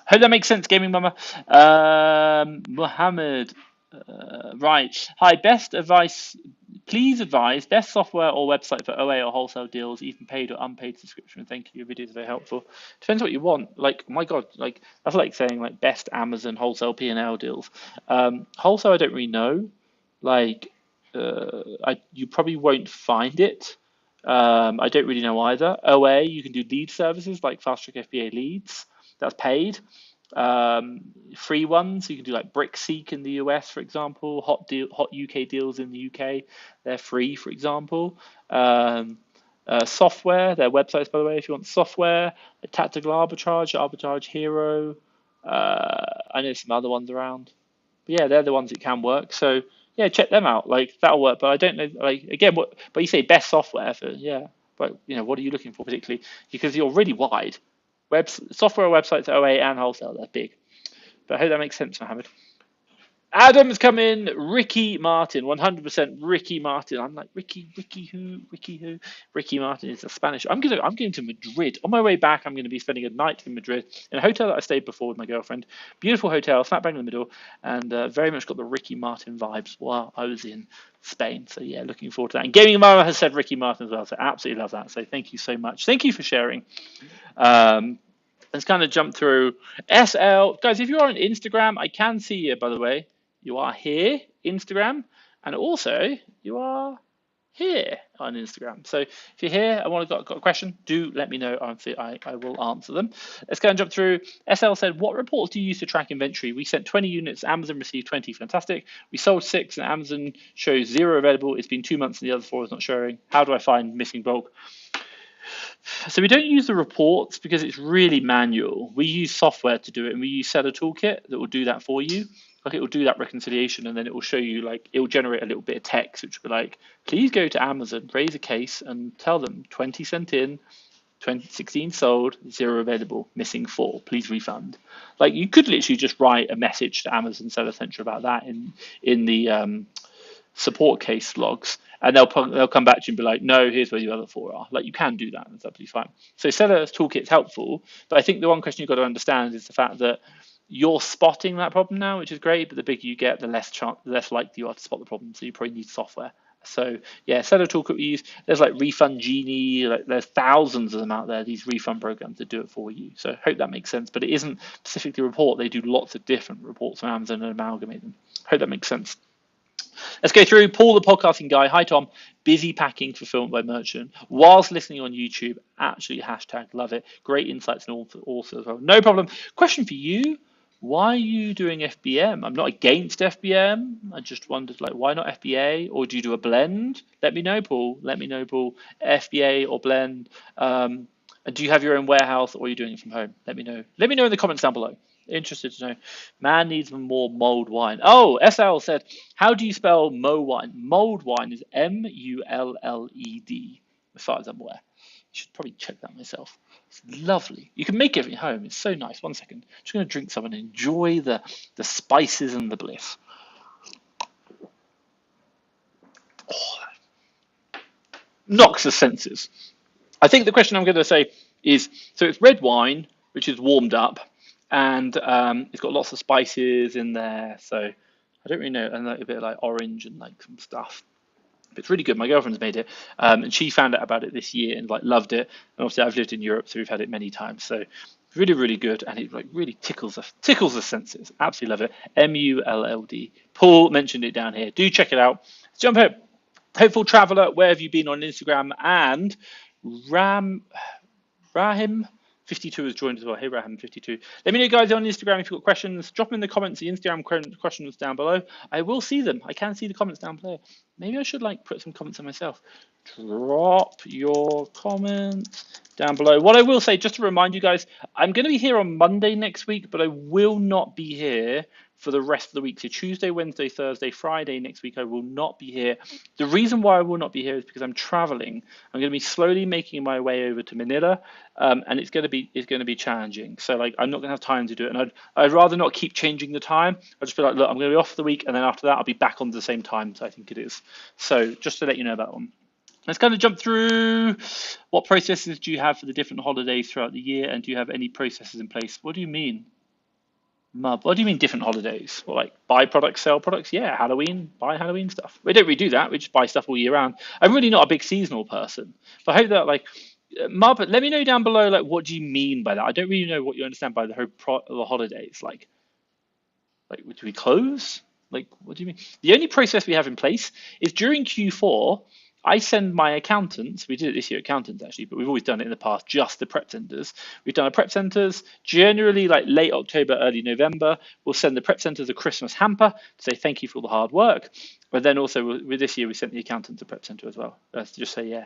Hope that makes sense, Gaming Mama. Mohammed, right. Hi, best advice. Please advise best software or website for OA or wholesale deals, even paid or unpaid subscription. Thank you. Your videos are very helpful. Depends what you want. Like, my God, like that's like saying like best Amazon wholesale P&L deals. Wholesale, I don't really know. Like, you probably won't find it. I don't really know either. OA, you can do lead services like Fast Track FBA leads. That's paid. Free ones, you can do like BrickSeek in the US, for example. Hot UK deals in the UK, they're free, for example. Software, their websites, by the way, if you want software. Tactical Arbitrage Hero. I know some other ones around. But yeah, they're the ones that can work. So yeah, check them out. Like that'll work. But I don't know. Like again, But you say best software for yeah. But what are you looking for particularly? Because you're really wide. Software websites, OA and wholesale. They're big. But I hope that makes sense, Mohammed. Adam's come in. Ricky Martin, 100% Ricky Martin. I'm like Ricky who? Ricky Martin is a Spanish. I'm going to Madrid. On my way back, I'm going to be spending a night in Madrid in a hotel that I stayed before with my girlfriend. Beautiful hotel, smack bang in the middle, and very much got the Ricky Martin vibes while I was in Spain. So yeah, looking forward to that. And Gaming Mama has said Ricky Martin as well, so absolutely love that. So thank you so much. Thank you for sharing. Let's kind of jump through SL. Guys, if you are on Instagram, I can see you, by the way. You are here, Instagram, and also you are here on Instagram. So if you're here, got a question, do let me know. I will answer them. Let's go and jump through. SL said, what reports do you use to track inventory? We sent 20 units, Amazon received 20. Fantastic. We sold 6 and Amazon shows 0 available. It's been 2 months and the other 4 is not showing. How do I find missing bulk? So we don't use the reports because it's really manual. We use software to do it, and we use Seller Toolkit that will do that for you. Like it will do that reconciliation, and then it will show you, like, it will generate a little bit of text, which will be like, please go to Amazon, raise a case, and tell them 20 sent in, 16 sold, 0 available, missing 4, please refund. Like you could literally just write a message to Amazon Seller Central about that in the support case logs, and they'll come back to you and be like, no, here's where the other 4 are. Like you can do that, that's absolutely fine. So Seller Toolkit is helpful, but I think the one question you've got to understand is the fact that you're spotting that problem now, which is great, but the bigger you get, the less likely you are to spot the problem. So you probably need software. So yeah, Seller Toolkit we use. There's like Refund Genie, like there's thousands of them out there, these refund programs that do it for you. So hope that makes sense. But it isn't specifically a report. They do lots of different reports from Amazon and amalgamate them. Hope that makes sense. Let's go through. Paul, the podcasting guy. Hi, Tom. Busy packing fulfillment by merchant whilst listening on YouTube. Actually, hashtag love it. Great insights and also as well. No problem. Question for you. Why are you doing FBM? I'm not against FBM. I just wondered, like, why not FBA? Or do you do a blend? Let me know, Paul. FBA or blend. And do you have your own warehouse or are you doing it from home? Let me know. Let me know in the comments down below. Interested to know. Man needs more mulled wine. Oh, SL said, how do you spell Mo wine? Mulled wine is MULLED, as far as I'm aware. I should probably check that myself. It's lovely. You can make it at home. It's so nice. 1 second. I'm just going to drink some and enjoy the spices and the bliss. Oh, knocks the senses. I think the question I'm going to say is, so it's red wine, which is warmed up, and it's got lots of spices in there. So I don't really know, and a bit of like orange and like some stuff. But it's really good. My girlfriend's made it, and she found out about it this year and like loved it. And obviously, I've lived in Europe, so we've had it many times. So really, really good, and it like really tickles the senses. Absolutely love it. MULLD. Paul mentioned it down here. Do check it out. Let's jump in. Hopeful Traveler, where have you been on Instagram? And Rahim 52 has joined as well. Hey, Raham, 52. Let me know, guys, on Instagram if you've got questions. Drop them in the comments. The Instagram questions down below. I will see them. I can see the comments down below. Maybe I should like put some comments on myself. Drop your comments down below. What I will say, just to remind you guys, I'm going to be here on Monday next week, but I will not be here for the rest of the week. So Tuesday, Wednesday, Thursday, Friday next week, I will not be here. The reason why I will not be here is because I'm traveling. I'm going to be slowly making my way over to Manila, and it's going to be challenging. So like I'm not going to have time to do it, and I'd rather not keep changing the time. I'll just be like, look, I'm going to be off for the week, and then after that, I'll be back on the same time. So I think it is. So just to let you know that one. Let's kind of jump through what processes do you have for the different holidays throughout the year, and do you have any processes in place? What do you mean? Mub. What do you mean different holidays? Well, like buy products, sell products? Yeah, Halloween, buy Halloween stuff. We don't really do that. We just buy stuff all year round. I'm really not a big seasonal person. So I hope that like Mub, let me know down below like what do you mean by that? I don't really know what you understand by the whole the holidays. Like do we close? Like what do you mean? The only process we have in place is during Q4. I send my accountants, we did it this year, accountants actually, but we've always done it in the past, just the prep centers. We've done our prep centers generally like late October, early November. We'll send the prep centers a Christmas hamper to say thank you for all the hard work. But then also with this year, we sent the accountants a prep center as well. Let's just say, yeah,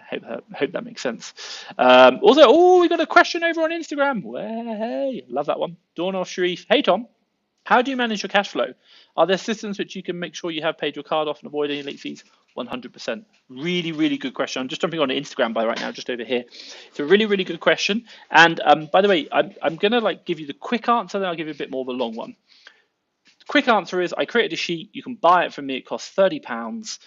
hope that makes sense. Also, we got a question over on Instagram. Well, hey, love that one. Dornoff Sharif. Hey, Tom. How do you manage your cash flow? Are there systems which you can make sure you have paid your card off and avoid any late fees? 100%. Really, really good question. I'm just jumping on Instagram by right now, just over here. It's a really, really good question. And by the way, I'm going to like give you the quick answer, then I'll give you a bit more of a long one. The quick answer is I created a sheet. You can buy it from me. It costs £30.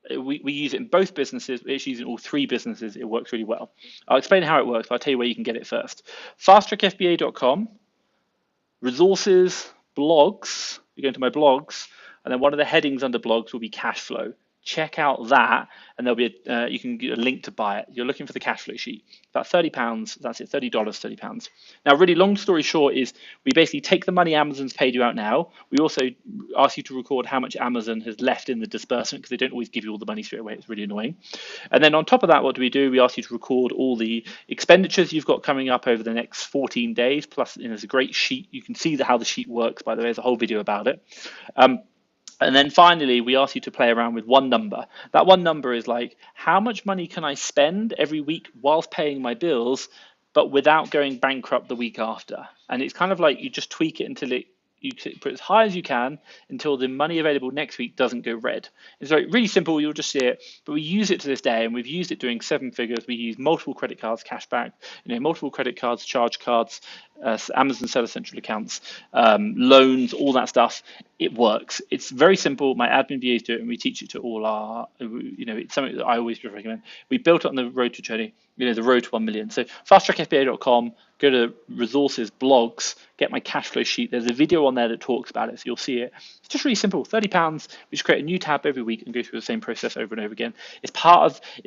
We use it in both businesses. We actually use it in all three businesses. It works really well. I'll explain how it works, but I'll tell you where you can get it first. fasttrackfba.com. Resources, blogs, you go into my blogs, and then one of the headings under blogs will be cash flow. Check out that, and there'll be you can get a link to buy it. You're looking for the cash flow sheet. About £30, that's it, $30, £30. Now, really long story short is we basically take the money Amazon's paid you out now. We also ask you to record how much Amazon has left in the disbursement because they don't always give you all the money straight away. It's really annoying. And then on top of that, what do? We ask you to record all the expenditures you've got coming up over the next 14 days. Plus, there's a great sheet. You can see how the sheet works, by the way. There's a whole video about it. And then finally, we ask you to play around with one number. That one number is like, how much money can I spend every week whilst paying my bills, but without going bankrupt the week after? And it's kind of like you just tweak it until you put as high as you can until the money available next week doesn't go red. It's really simple. You'll just see it, but we use it to this day, and we've used it doing 7 figures. We use multiple credit cards, cashback, multiple credit cards, charge cards, Amazon Seller Central accounts, loans, all that stuff. It works. It's very simple. My admin VAs do it, and we teach it to all our, it's something that I always recommend. We built it on the road to journey, the road to 1 million. So fasttrackfba.com, go to resources, blogs, get my cash flow sheet. There's a video on there that talks about it, so you'll see it. It's just really simple. £30. We just create a new tab every week and go through the same process over and over again. It's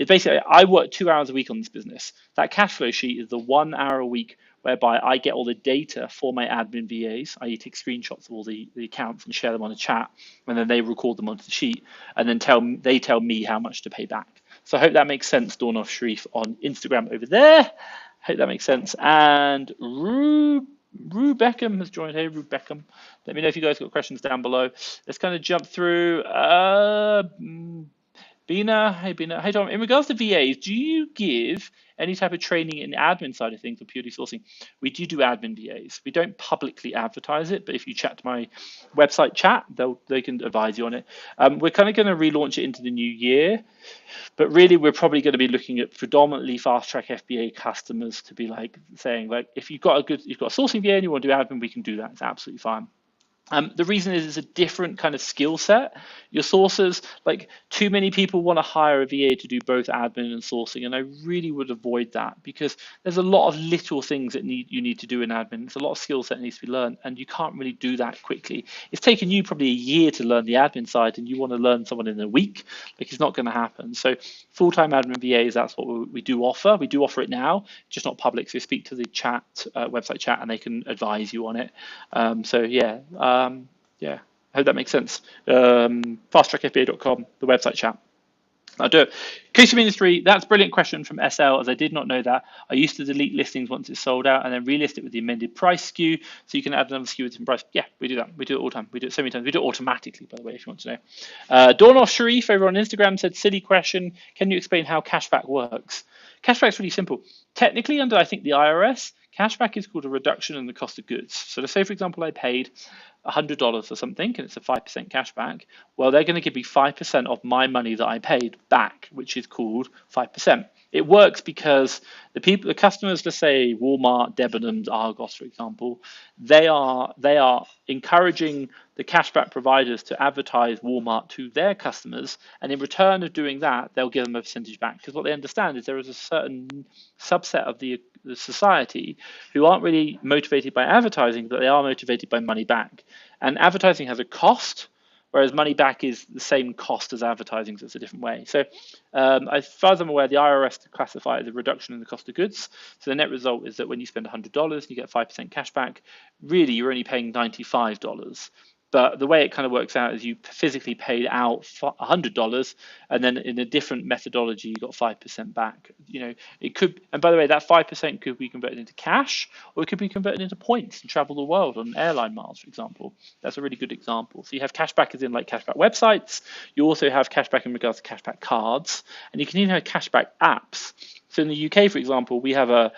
basically, I work 2 hours a week on this business. That cash flow sheet is the 1 hour a week whereby I get all the data for my admin VAs. I take screenshots of all the accounts and share them on a chat, and then they record them onto the sheet, and then they tell me how much to pay back. So I hope that makes sense, Dornoff Sharif on Instagram over there. Hope that makes sense. And Rue Beckham has joined. Hey, Rue Beckham. Let me know if you guys got questions down below. Let's kind of jump through. Bina, hey Tom. In regards to VAs, do you give any type of training in the admin side of things or purely sourcing? We do admin VAs. We don't publicly advertise it, but if you chat to my website chat, they can advise you on it. We're kind of going to relaunch it into the new year, but really we're probably going to be looking at predominantly fast track FBA customers to be like saying like, if you've got a sourcing VA and you want to do admin, we can do that. It's absolutely fine. The reason is it's a different kind of skill set. Your sources, like too many people want to hire a VA to do both admin and sourcing, and I really would avoid that because there's a lot of little things that you need to do in admin. It's a lot of skill set that needs to be learned, and you can't really do that quickly. It's taken you probably a year to learn the admin side, and you want to learn someone in a week. Like it's not going to happen. So full-time admin VAs, that's what we do offer. We do offer it now, just not public. So speak to the chat, website chat, and they can advise you on it. Yeah, I hope that makes sense. Fasttrackfba.com, the website chat. I'll do it. Case Ministry, that's a brilliant question from SL, as I did not know that. I used to delete listings once it's sold out and then relist it with the amended price SKU, so you can add another SKU with some price. Yeah, we do that. We do it all the time. We do it so many times. We do it automatically, by the way, if you want to know. Dornoff Sharif over on Instagram said, silly question. Can you explain how cashback works? Cashback is really simple. Technically, under, I think, the IRS, cashback is called a reduction in the cost of goods. So let's say, for example, I paid $100 or something, and it's a 5% cashback. Well, they're going to give me 5% of my money that I paid back, which is called 5%. It works because the customers, let's say Walmart, Debenhams, Argos, for example, they are encouraging the cashback providers to advertise Walmart to their customers, and in return of doing that, they'll give them a percentage back. Because what they understand is there is a certain subset of the society who aren't really motivated by advertising, but they are motivated by money back. And advertising has a cost, whereas money back is the same cost as advertising, so it's a different way. So as far as I'm aware, the IRS classify it as a reduction in the cost of goods. So the net result is that when you spend $100, you get 5% cash back. Really, you're only paying $95. But the way it kind of works out is you physically paid out $100, and then in a different methodology, you got 5% back. It could, and by the way, that 5% could be converted into cash, or it could be converted into points and travel the world on airline miles, for example. That's a really good example. So you have cashback as in like cashback websites. You also have cashback in regards to cashback cards, and you can even have cashback apps. So in the UK, for example, we have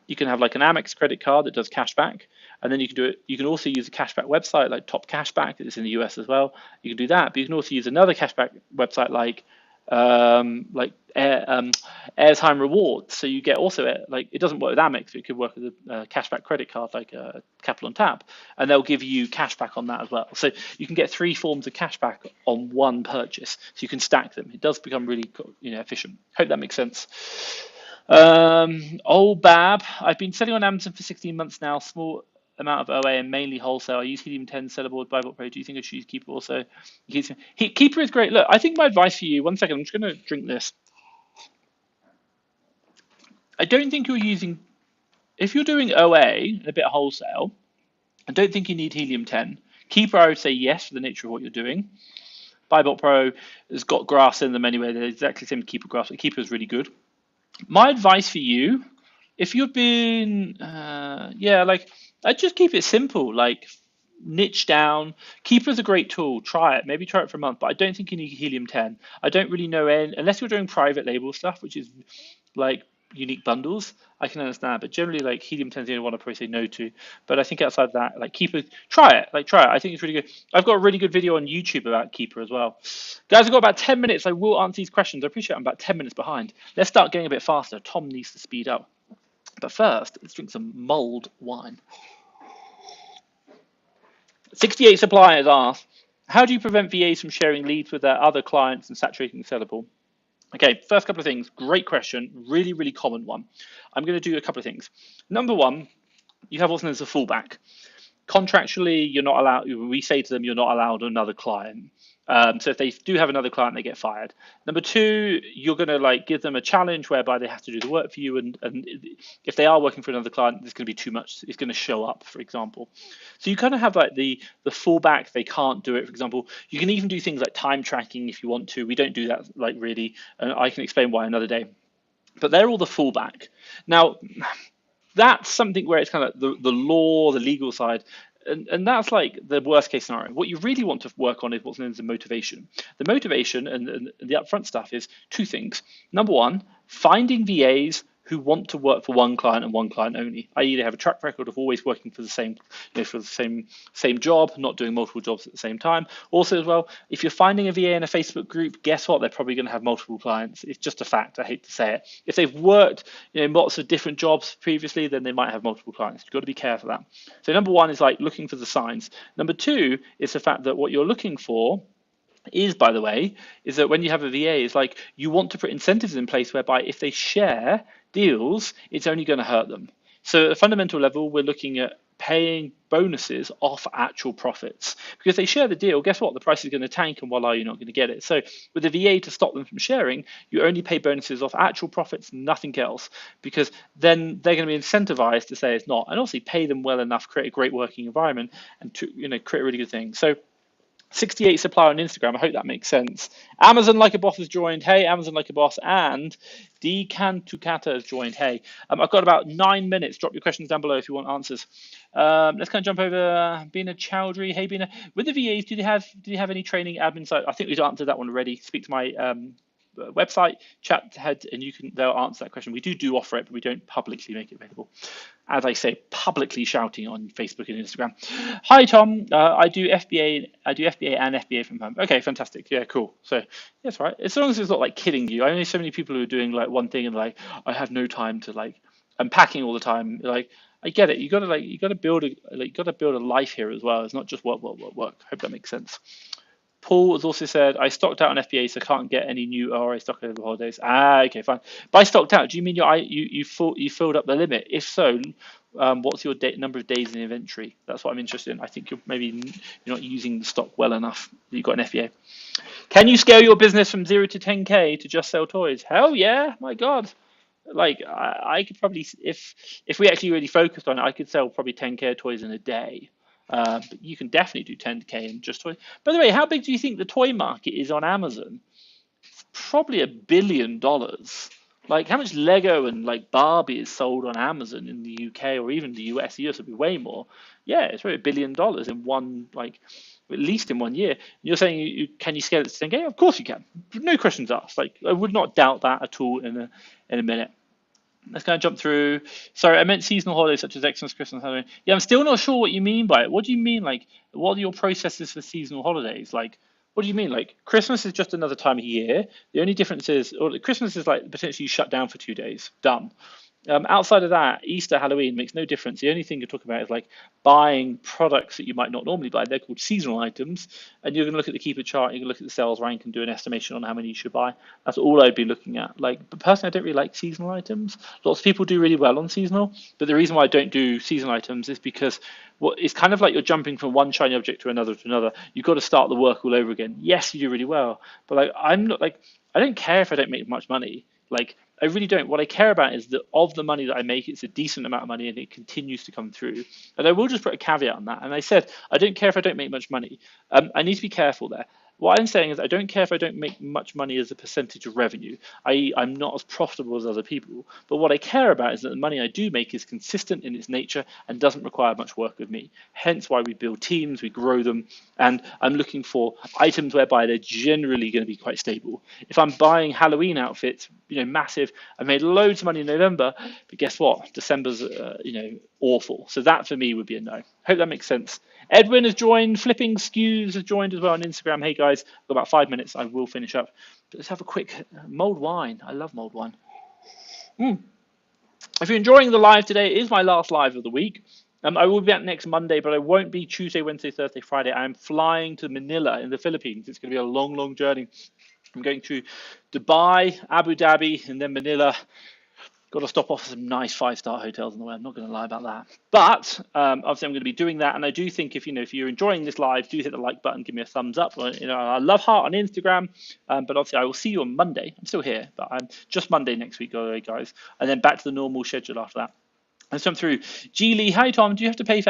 you can have like an Amex credit card that does cashback, and then you can do it. You can also use a cashback website like Top Cashback. It's in the US as well. You can do that, but you can also use another cashback website like Airtime Rewards. So you get also like it doesn't work with Amex, but it could work with a cashback credit card like Capital on Tap, and they'll give you cashback on that as well. So you can get 3 forms of cashback on one purchase. So you can stack them. It does become really efficient. Hope that makes sense. Old Bab, I've been selling on Amazon for 16 months now, small amount of OA and mainly wholesale. I use Helium 10 sellable with Bible Pro. Do you think I should use Keeper also? Keeper is great. Look, I think my advice for you, one second, I'm just going to drink this. I don't think you're using, if you're doing OA and a bit of wholesale, I don't think you need Helium 10. Keeper, I would say yes for the nature of what you're doing. Bible Pro has got grass in them anyway. They're exactly the same as Keeper grass, but Keeper is really good. My advice for you, if you've been, I'd just keep it simple, like niche down. Keeper's a great tool. Try it. Maybe try it for a month, but I don't think you need Helium 10. I don't really know any, unless you're doing private label stuff, which is like unique bundles. I can understand, but generally, like Helium 10 is the only one I probably say no to. But I think outside that, like Keeper, try it. I think it's really good. I've got a really good video on YouTube about Keeper as well. Guys, I've got about 10 minutes. I will answer these questions. I appreciate I'm about 10 minutes behind. Let's start getting a bit faster. Tom needs to speed up. But first, let's drink some mulled wine. 68 suppliers asked, how do you prevent VAs from sharing leads with their other clients and saturating the seller pool? Okay, first couple of things. Great question. Really, really common one. I'm going to do a couple of things. Number one, you have what's known as a fallback. Contractually, you're not allowed, we say to them, you're not allowed another client. So if they do have another client, they get fired. Number two, you're going to give them a challenge whereby they have to do the work for you. And if they are working for another client, there's going to be too much. It's going to show up, for example. So you kind of have the fallback. They can't do it, for example. You can even do things like time tracking if you want to. We don't do that really. And I can explain why another day. But they're all the fallback. Now, that's something where it's kind of the law, the legal side. And that's like the worst case scenario. What you really want to work on is what's known as the motivation. The motivation and the upfront stuff is 2 things. Number one, finding VAs who want to work for one client and one client only, i.e. they have a track record of always working for the same job, not doing multiple jobs at the same time. Also as well, if you're finding a VA in a Facebook group, guess what? They're probably going to have multiple clients. It's just a fact. I hate to say it. If they've worked lots of different jobs previously, then they might have multiple clients. You've got to be careful of that. So number one is looking for the signs. Number two is the fact that what you're looking for is, by the way, is that when you have a VA, it's you want to put incentives in place whereby if they share deals, it's only going to hurt them. So at a fundamental level, we're looking at paying bonuses off actual profits. Because if they share the deal, guess what? The price is going to tank and voila, you're not going to get it. So with the VA, to stop them from sharing, you only pay bonuses off actual profits, nothing else. Because then they're going to be incentivized to say it's not. And also pay them well enough, create a great working environment, and to create a really good thing. So 68 supplier on Instagram. I hope that makes sense. Amazon Like a Boss has joined. Hey, Amazon Like a Boss. And Decantucata has joined. Hey, I've got about 9 minutes. Drop your questions down below if you want answers. Let's kind of jump over Bina Chowdhury. Hey, Bina. With the VAs, do they have any training admin side? I think we've answered that one already. Speak to my website, chat head, and they'll answer that question. We do offer it, but we don't publicly make it available. As I say, publicly shouting on Facebook and Instagram. Hi Tom, I do FBA and FBA from home. Okay, fantastic. Yeah, cool. So that's right. As long as it's not like killing you. I know so many people who are doing like one thing and like I have no time to like I'm packing all the time. Like I get it. You gotta build a life here as well. It's not just work. Hope that makes sense. Paul has also said, I stocked out on FBA, so can't get any new RA stock over the holidays. Okay, fine. By stocked out, do you mean you filled up the limit? If so, what's your number of days in inventory? That's what I'm interested in. I think you're not using the stock well enough. You've got an FBA. Can you scale your business from 0 to 10K to just sell toys? Hell yeah, my God. Like I could probably, if we actually really focused on it, I could sell probably 10K toys in a day. But you can definitely do 10K in just toys. By the way, how big do you think the toy market is on Amazon? Probably $1 billion. Like how much Lego and like Barbie is sold on Amazon in the UK or even the US? The US would be way more. Yeah, it's probably $1 billion in one, like at least in 1 year. You're saying can you scale it to 10K? Of course you can. No questions asked. Like I would not doubt that at all in a minute. Let's kind of jump through. Sorry, I meant seasonal holidays such as Xmas, Christmas, Halloween. Yeah, I'm still not sure what you mean by it. What do you mean? Like, what are your processes for seasonal holidays? Like, what do you mean? Like, Christmas is just another time of year. The only difference is, or Christmas is like potentially shut down for 2 days. Done. Outside of that, Easter, Halloween makes no difference. The only thing you're talking about is like buying products that you might not normally buy. They're called seasonal items, and you're going to look at the keeper chart. You're going to look at the sales rank and do an estimation on how many you should buy. That's all I'd be looking at. Like, but personally, I don't really like seasonal items. Lots of people do really well on seasonal, but the reason why I don't do seasonal items is because it's kind of like you're jumping from one shiny object to another to another. You've got to start the work all over again. Yes, you do really well, but like I'm not like I don't care if I don't make much money. Like I really don't. What I care about is that of the money that I make, it's a decent amount of money and it continues to come through. And I will just put a caveat on that. And I said, I don't care if I don't make much money. I need to be careful there. What I'm saying is I don't care if I don't make much money as a percentage of revenue. I'm not as profitable as other people. But what I care about is that the money I do make is consistent in its nature and doesn't require much work of me. Hence why we build teams, we grow them, and I'm looking for items whereby they're generally going to be quite stable. If I'm buying Halloween outfits, massive, I made loads of money in November, but guess what? December's, awful. So that for me would be a no. Hope that makes sense. Edwin has joined. Flipping Skews has joined as well on Instagram. Hey guys, I've got about 5 minutes. I will finish up. But let's have a quick mulled wine. I love mulled wine. If you're enjoying the live today, it is my last live of the week. I will be back next Monday, but I won't be Tuesday, Wednesday, Thursday, Friday. I'm flying to Manila in the Philippines. It's going to be a long, long journey. I'm going to Dubai, Abu Dhabi, and then Manila. Got to stop off at some nice 5-star hotels on the way. I'm not going to lie about that. But obviously, I'm going to be doing that. And I do think if you're enjoying this live, do hit the like button, give me a thumbs up. I love heart on Instagram. But obviously, I will see you on Monday. I'm still here, but I'm just Monday next week, by the way, guys. And then back to the normal schedule after that. Let's jump through. G Lee, hi Tom. Do you have to pay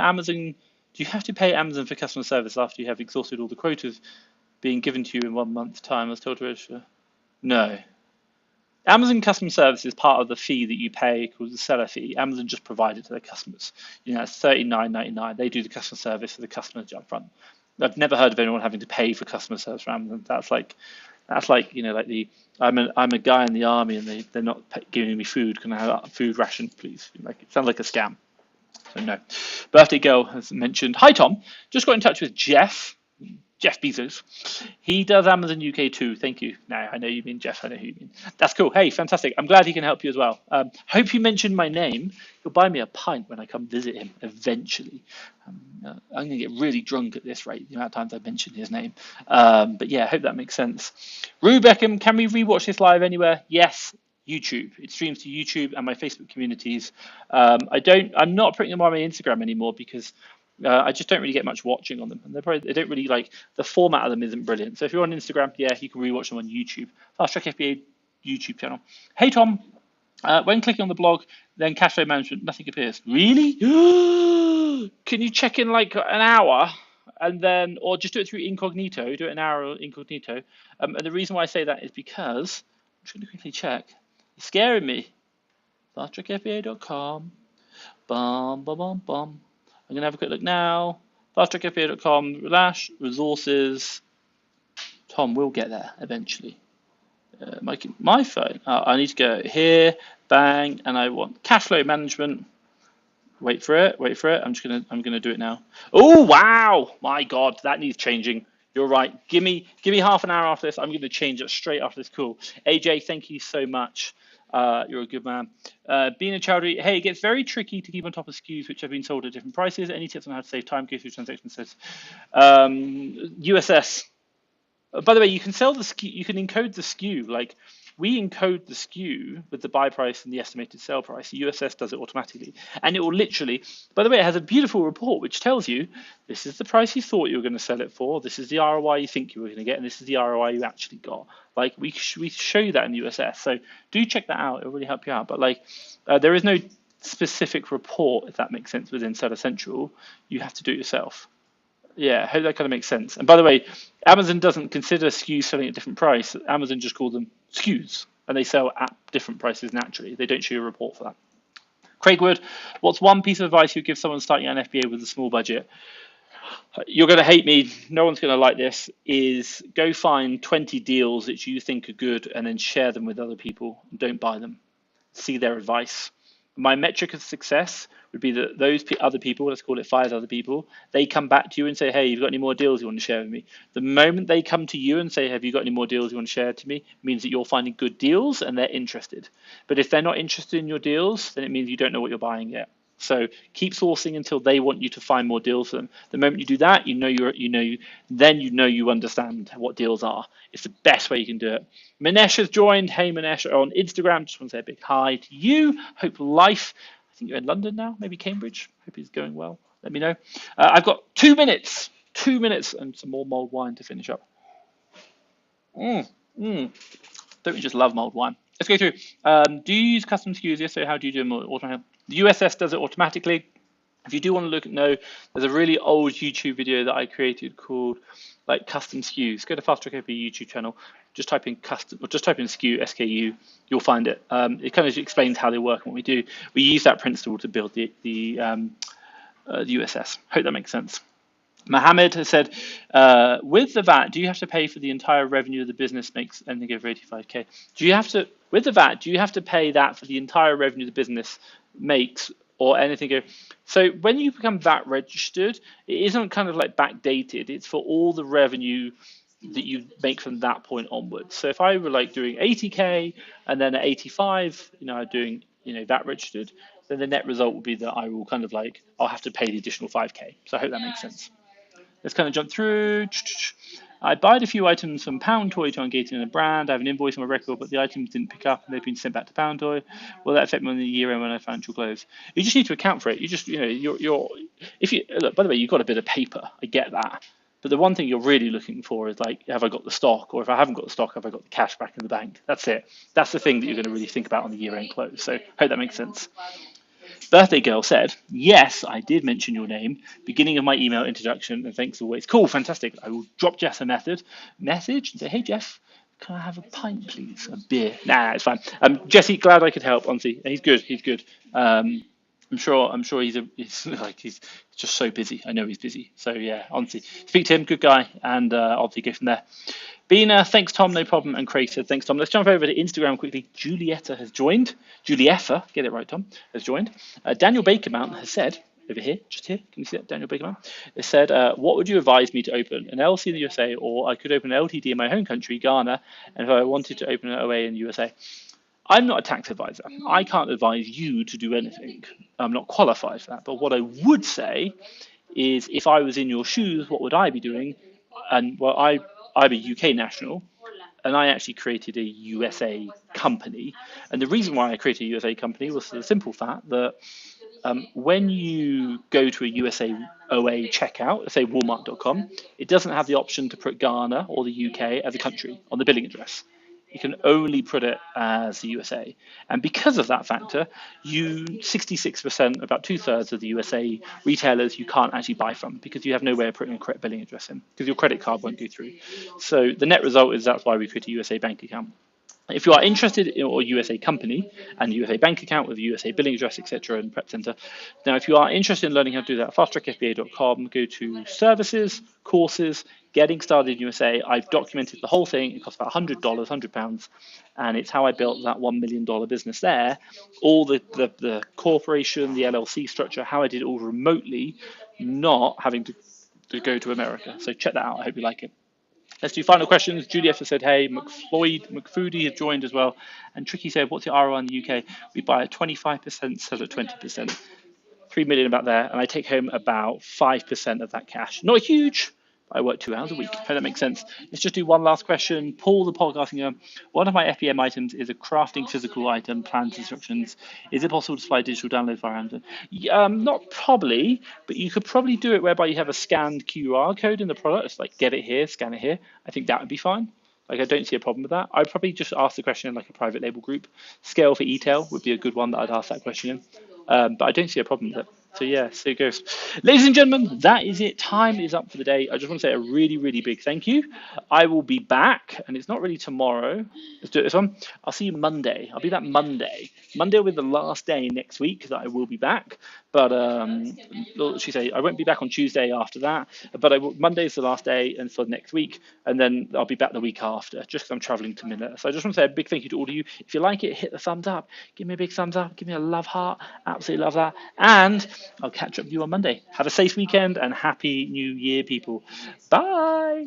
Amazon for customer service after you have exhausted all the quotas being given to you in 1 month's time? I was told to register. No. Amazon customer service is part of the fee that you pay called the seller fee. Amazon just provide it to their customers. It's $39.99. They do the customer service for the customers up front. I've never heard of anyone having to pay for customer service for Amazon. That's like I'm a guy in the army and they're not giving me food. Can I have a food ration, please? It sounds like a scam. So no. Birthday girl has mentioned. Hi Tom, just got in touch with Jeff Bezos. He does Amazon UK too. Thank you. Now I know you mean Jeff. I know who you mean. That's cool. Hey, fantastic. I'm glad he can help you as well. Hope you mentioned my name. He'll buy me a pint when I come visit him eventually. I'm going to get really drunk at this rate, the amount of times I've mentioned his name. But yeah, I hope that makes sense. Rue Beckham, can we rewatch this live anywhere? Yes. YouTube. It streams to YouTube and my Facebook communities. I'm not putting them on my Instagram anymore because I just don't really get much watching on them, and they don't really the format of them isn't brilliant. So if you're on Instagram, yeah, you can rewatch them on YouTube. Fast Track FBA YouTube channel. Hey Tom, when clicking on the blog, then cash flow management, nothing appears. Really? Can you check in like an hour? and then, or just do it through incognito, do it an hour incognito. And the reason why I say that is because, I'm just going to quickly check. It's scaring me. FastTrackFBA.com. Bum, bum, bum, bum. I'm going to have a quick look now. FastTrackFBA.com, resources. Tom, we'll get there eventually. My phone. I need to go here, bang, and I want cash flow management. Wait for it. Wait for it. I'm gonna do it now. Oh wow! My God, that needs changing. You're right. Give me half an hour after this. I'm gonna change it straight after this call. AJ, thank you so much. You're a good man. Being a Chowdhury, hey, it gets very tricky to keep on top of SKUs which have been sold at different prices. Any tips on how to save time, go through transactions? USS. By the way, you can sell the SKU, you can encode the SKU. Like we encode the SKU with the buy price and the estimated sell price. The USS does it automatically. And it will literally, by the way, it has a beautiful report which tells you this is the price you thought you were going to sell it for, this is the ROI you think you were going to get, and this is the ROI you actually got. Like we show you that in the USS. So do check that out. It'll really help you out. But like there is no specific report, if that makes sense, within Seller Central. You have to do it yourself. Yeah, I hope that kind of makes sense. And by the way, Amazon doesn't consider SKUs selling at different price. Amazon just calls them SKUs, and they sell at different prices naturally. They don't show you a report for that. Craig Wood, what's one piece of advice you'd give someone starting an FBA with a small budget? You're going to hate me. No one's going to like this. Is go find 20 deals that you think are good and then share them with other people. Don't buy them. See their advice. My metric of success would be that those other people, let's call it 5 other people, they come back to you and say, hey, you've got any more deals you want to share with me? The moment they come to you and say, have you got any more deals you want to share to me, it means that you're finding good deals and they're interested. But if they're not interested in your deals, then it means you don't know what you're buying yet. So keep sourcing until they want you to find more deals for them. The moment you do that, then you understand what deals are. It's the best way you can do it. Manesh has joined. Hey Manesh on Instagram. Just want to say a big hi to you. Hope life. I think you're in London now, maybe Cambridge. Hope it's going well. Let me know. I've got 2 minutes. 2 minutes and some more mulled wine to finish up. Don't we just love mulled wine? Let's go through. Do you use custom SKUs? Yes, so how do you do them automatically? The USS does it automatically. If you do want to look at there's a really old YouTube video that I created called like custom SKUs. Go to Fast Track FBA YouTube channel. Just type in custom, or just type in SKU, SKU. You'll find it. It kind of explains how they work and what we do. We use that principle to build the USS. Hope that makes sense. Mohammed has said, with the VAT, do you have to pay for the entire revenue of the business makes anything over 85k? With the VAT, do you have to pay that for the entire revenue the business makes or anything? So when you become VAT registered, it isn't kind of like backdated. It's for all the revenue that you make from that point onwards. So if I were like doing 80k and then at 85, I'm doing VAT registered, then the net result will be that I will kind of like I'll have to pay the additional 5k. So I hope that makes sense. Let's kind of jump through. I bought a few items from Pound Toy to engage in a brand. I have an invoice on my record, but the items didn't pick up and they've been sent back to Pound Toy. Will that affect me on the year end when I financial close? You just need to account for it. You just, if you look, by the way, you've got a bit of paper. I get that. But the one thing you're really looking for is like, have I got the stock? Or if I haven't got the stock, have I got the cash back in the bank? That's it. That's the thing that you're going to really think about on the year end close. So hope that makes sense. Birthday Girl said, yes, I did mention your name, beginning of my email introduction, and thanks always. Cool, fantastic. I will drop Jess a message and say, hey, Jeff, can I have a pint, please? A beer? Nah, it's fine. Jesse, glad I could help, honestly. He's good. I'm sure he's just so busy. I know he's busy. So yeah, honestly, speak to him, good guy, and obviously go from there. Bina, thanks Tom, no problem. And Craig said, thanks Tom. Let's jump over to Instagram quickly. Julietta has joined. Julietta, get it right, Tom, has joined. Daniel Bakermount has said, over here, just here, can you see that? Daniel Bakermount has said, what would you advise me to open? An LLC in the USA, or I could open an LTD in my home country, Ghana, and if I wanted to open an OA in the USA. I'm not a tax advisor. I can't advise you to do anything. I'm not qualified for that. But what I would say is if I was in your shoes, what would I be doing? And well, I'm a UK national, and I actually created a USA company. And the reason why I created a USA company was for the simple fact that when you go to a USA OA checkout, let's say Walmart.com, it doesn't have the option to put Ghana or the UK as a country on the billing address. You can only put it as the USA. And because of that factor, 66%, about two-thirds of the USA retailers you can't actually buy from because you have no way of putting a correct billing address in because your credit card won't go through. So the net result is that's why we create a USA bank account. If you are interested in a USA company and USA bank account with a USA billing address, etc., and prep center, now if you are interested in learning how to do that, fasttrackfba.com, go to services, courses, getting started in USA. I've documented the whole thing. It costs about $100, £100, and it's how I built that $1 million business there. All the corporation, the LLC structure, how I did it all remotely, not having to go to America. So check that out. I hope you like it. Let's do final questions. Juliet has said, hey, McFoodie has joined as well. And Tricky said, what's the ROI in the UK? We buy at 25%, sell at 20%. 3 million about there. And I take home about 5% of that cash. Not huge. I work 2 hours a week. Hope that makes sense. Let's just do one last question. Paul, the podcasting. One of my FBM items is a crafting physical item, plans, instructions. Is it possible to supply digital download via Amazon? Not probably, but you could probably do it whereby you have a scanned QR code in the product. It's like get it here, scan it here. I think that would be fine. Like I don't see a problem with that. I'd probably just ask the question in like a private label group. Scale for e-tail would be a good one that I'd ask that question in. But I don't see a problem with it. So yeah, so it goes. Ladies and gentlemen, that is it. Time is up for the day. I just want to say a really, really big thank you. I will be back, and it's not really tomorrow. Let's do it this one. I'll see you Monday. I'll be back Monday. Monday will be the last day next week that I will be back. But she say I won't be back on Tuesday after that. But Monday is the last day, and for next week, and then I'll be back the week after, just because I'm traveling to Manila. So I just want to say a big thank you to all of you. If you like it, hit the thumbs up. Give me a big thumbs up. Give me a love heart. Absolutely love that. And I'll catch up with you on Monday. Have a safe weekend and happy New Year, people. Bye.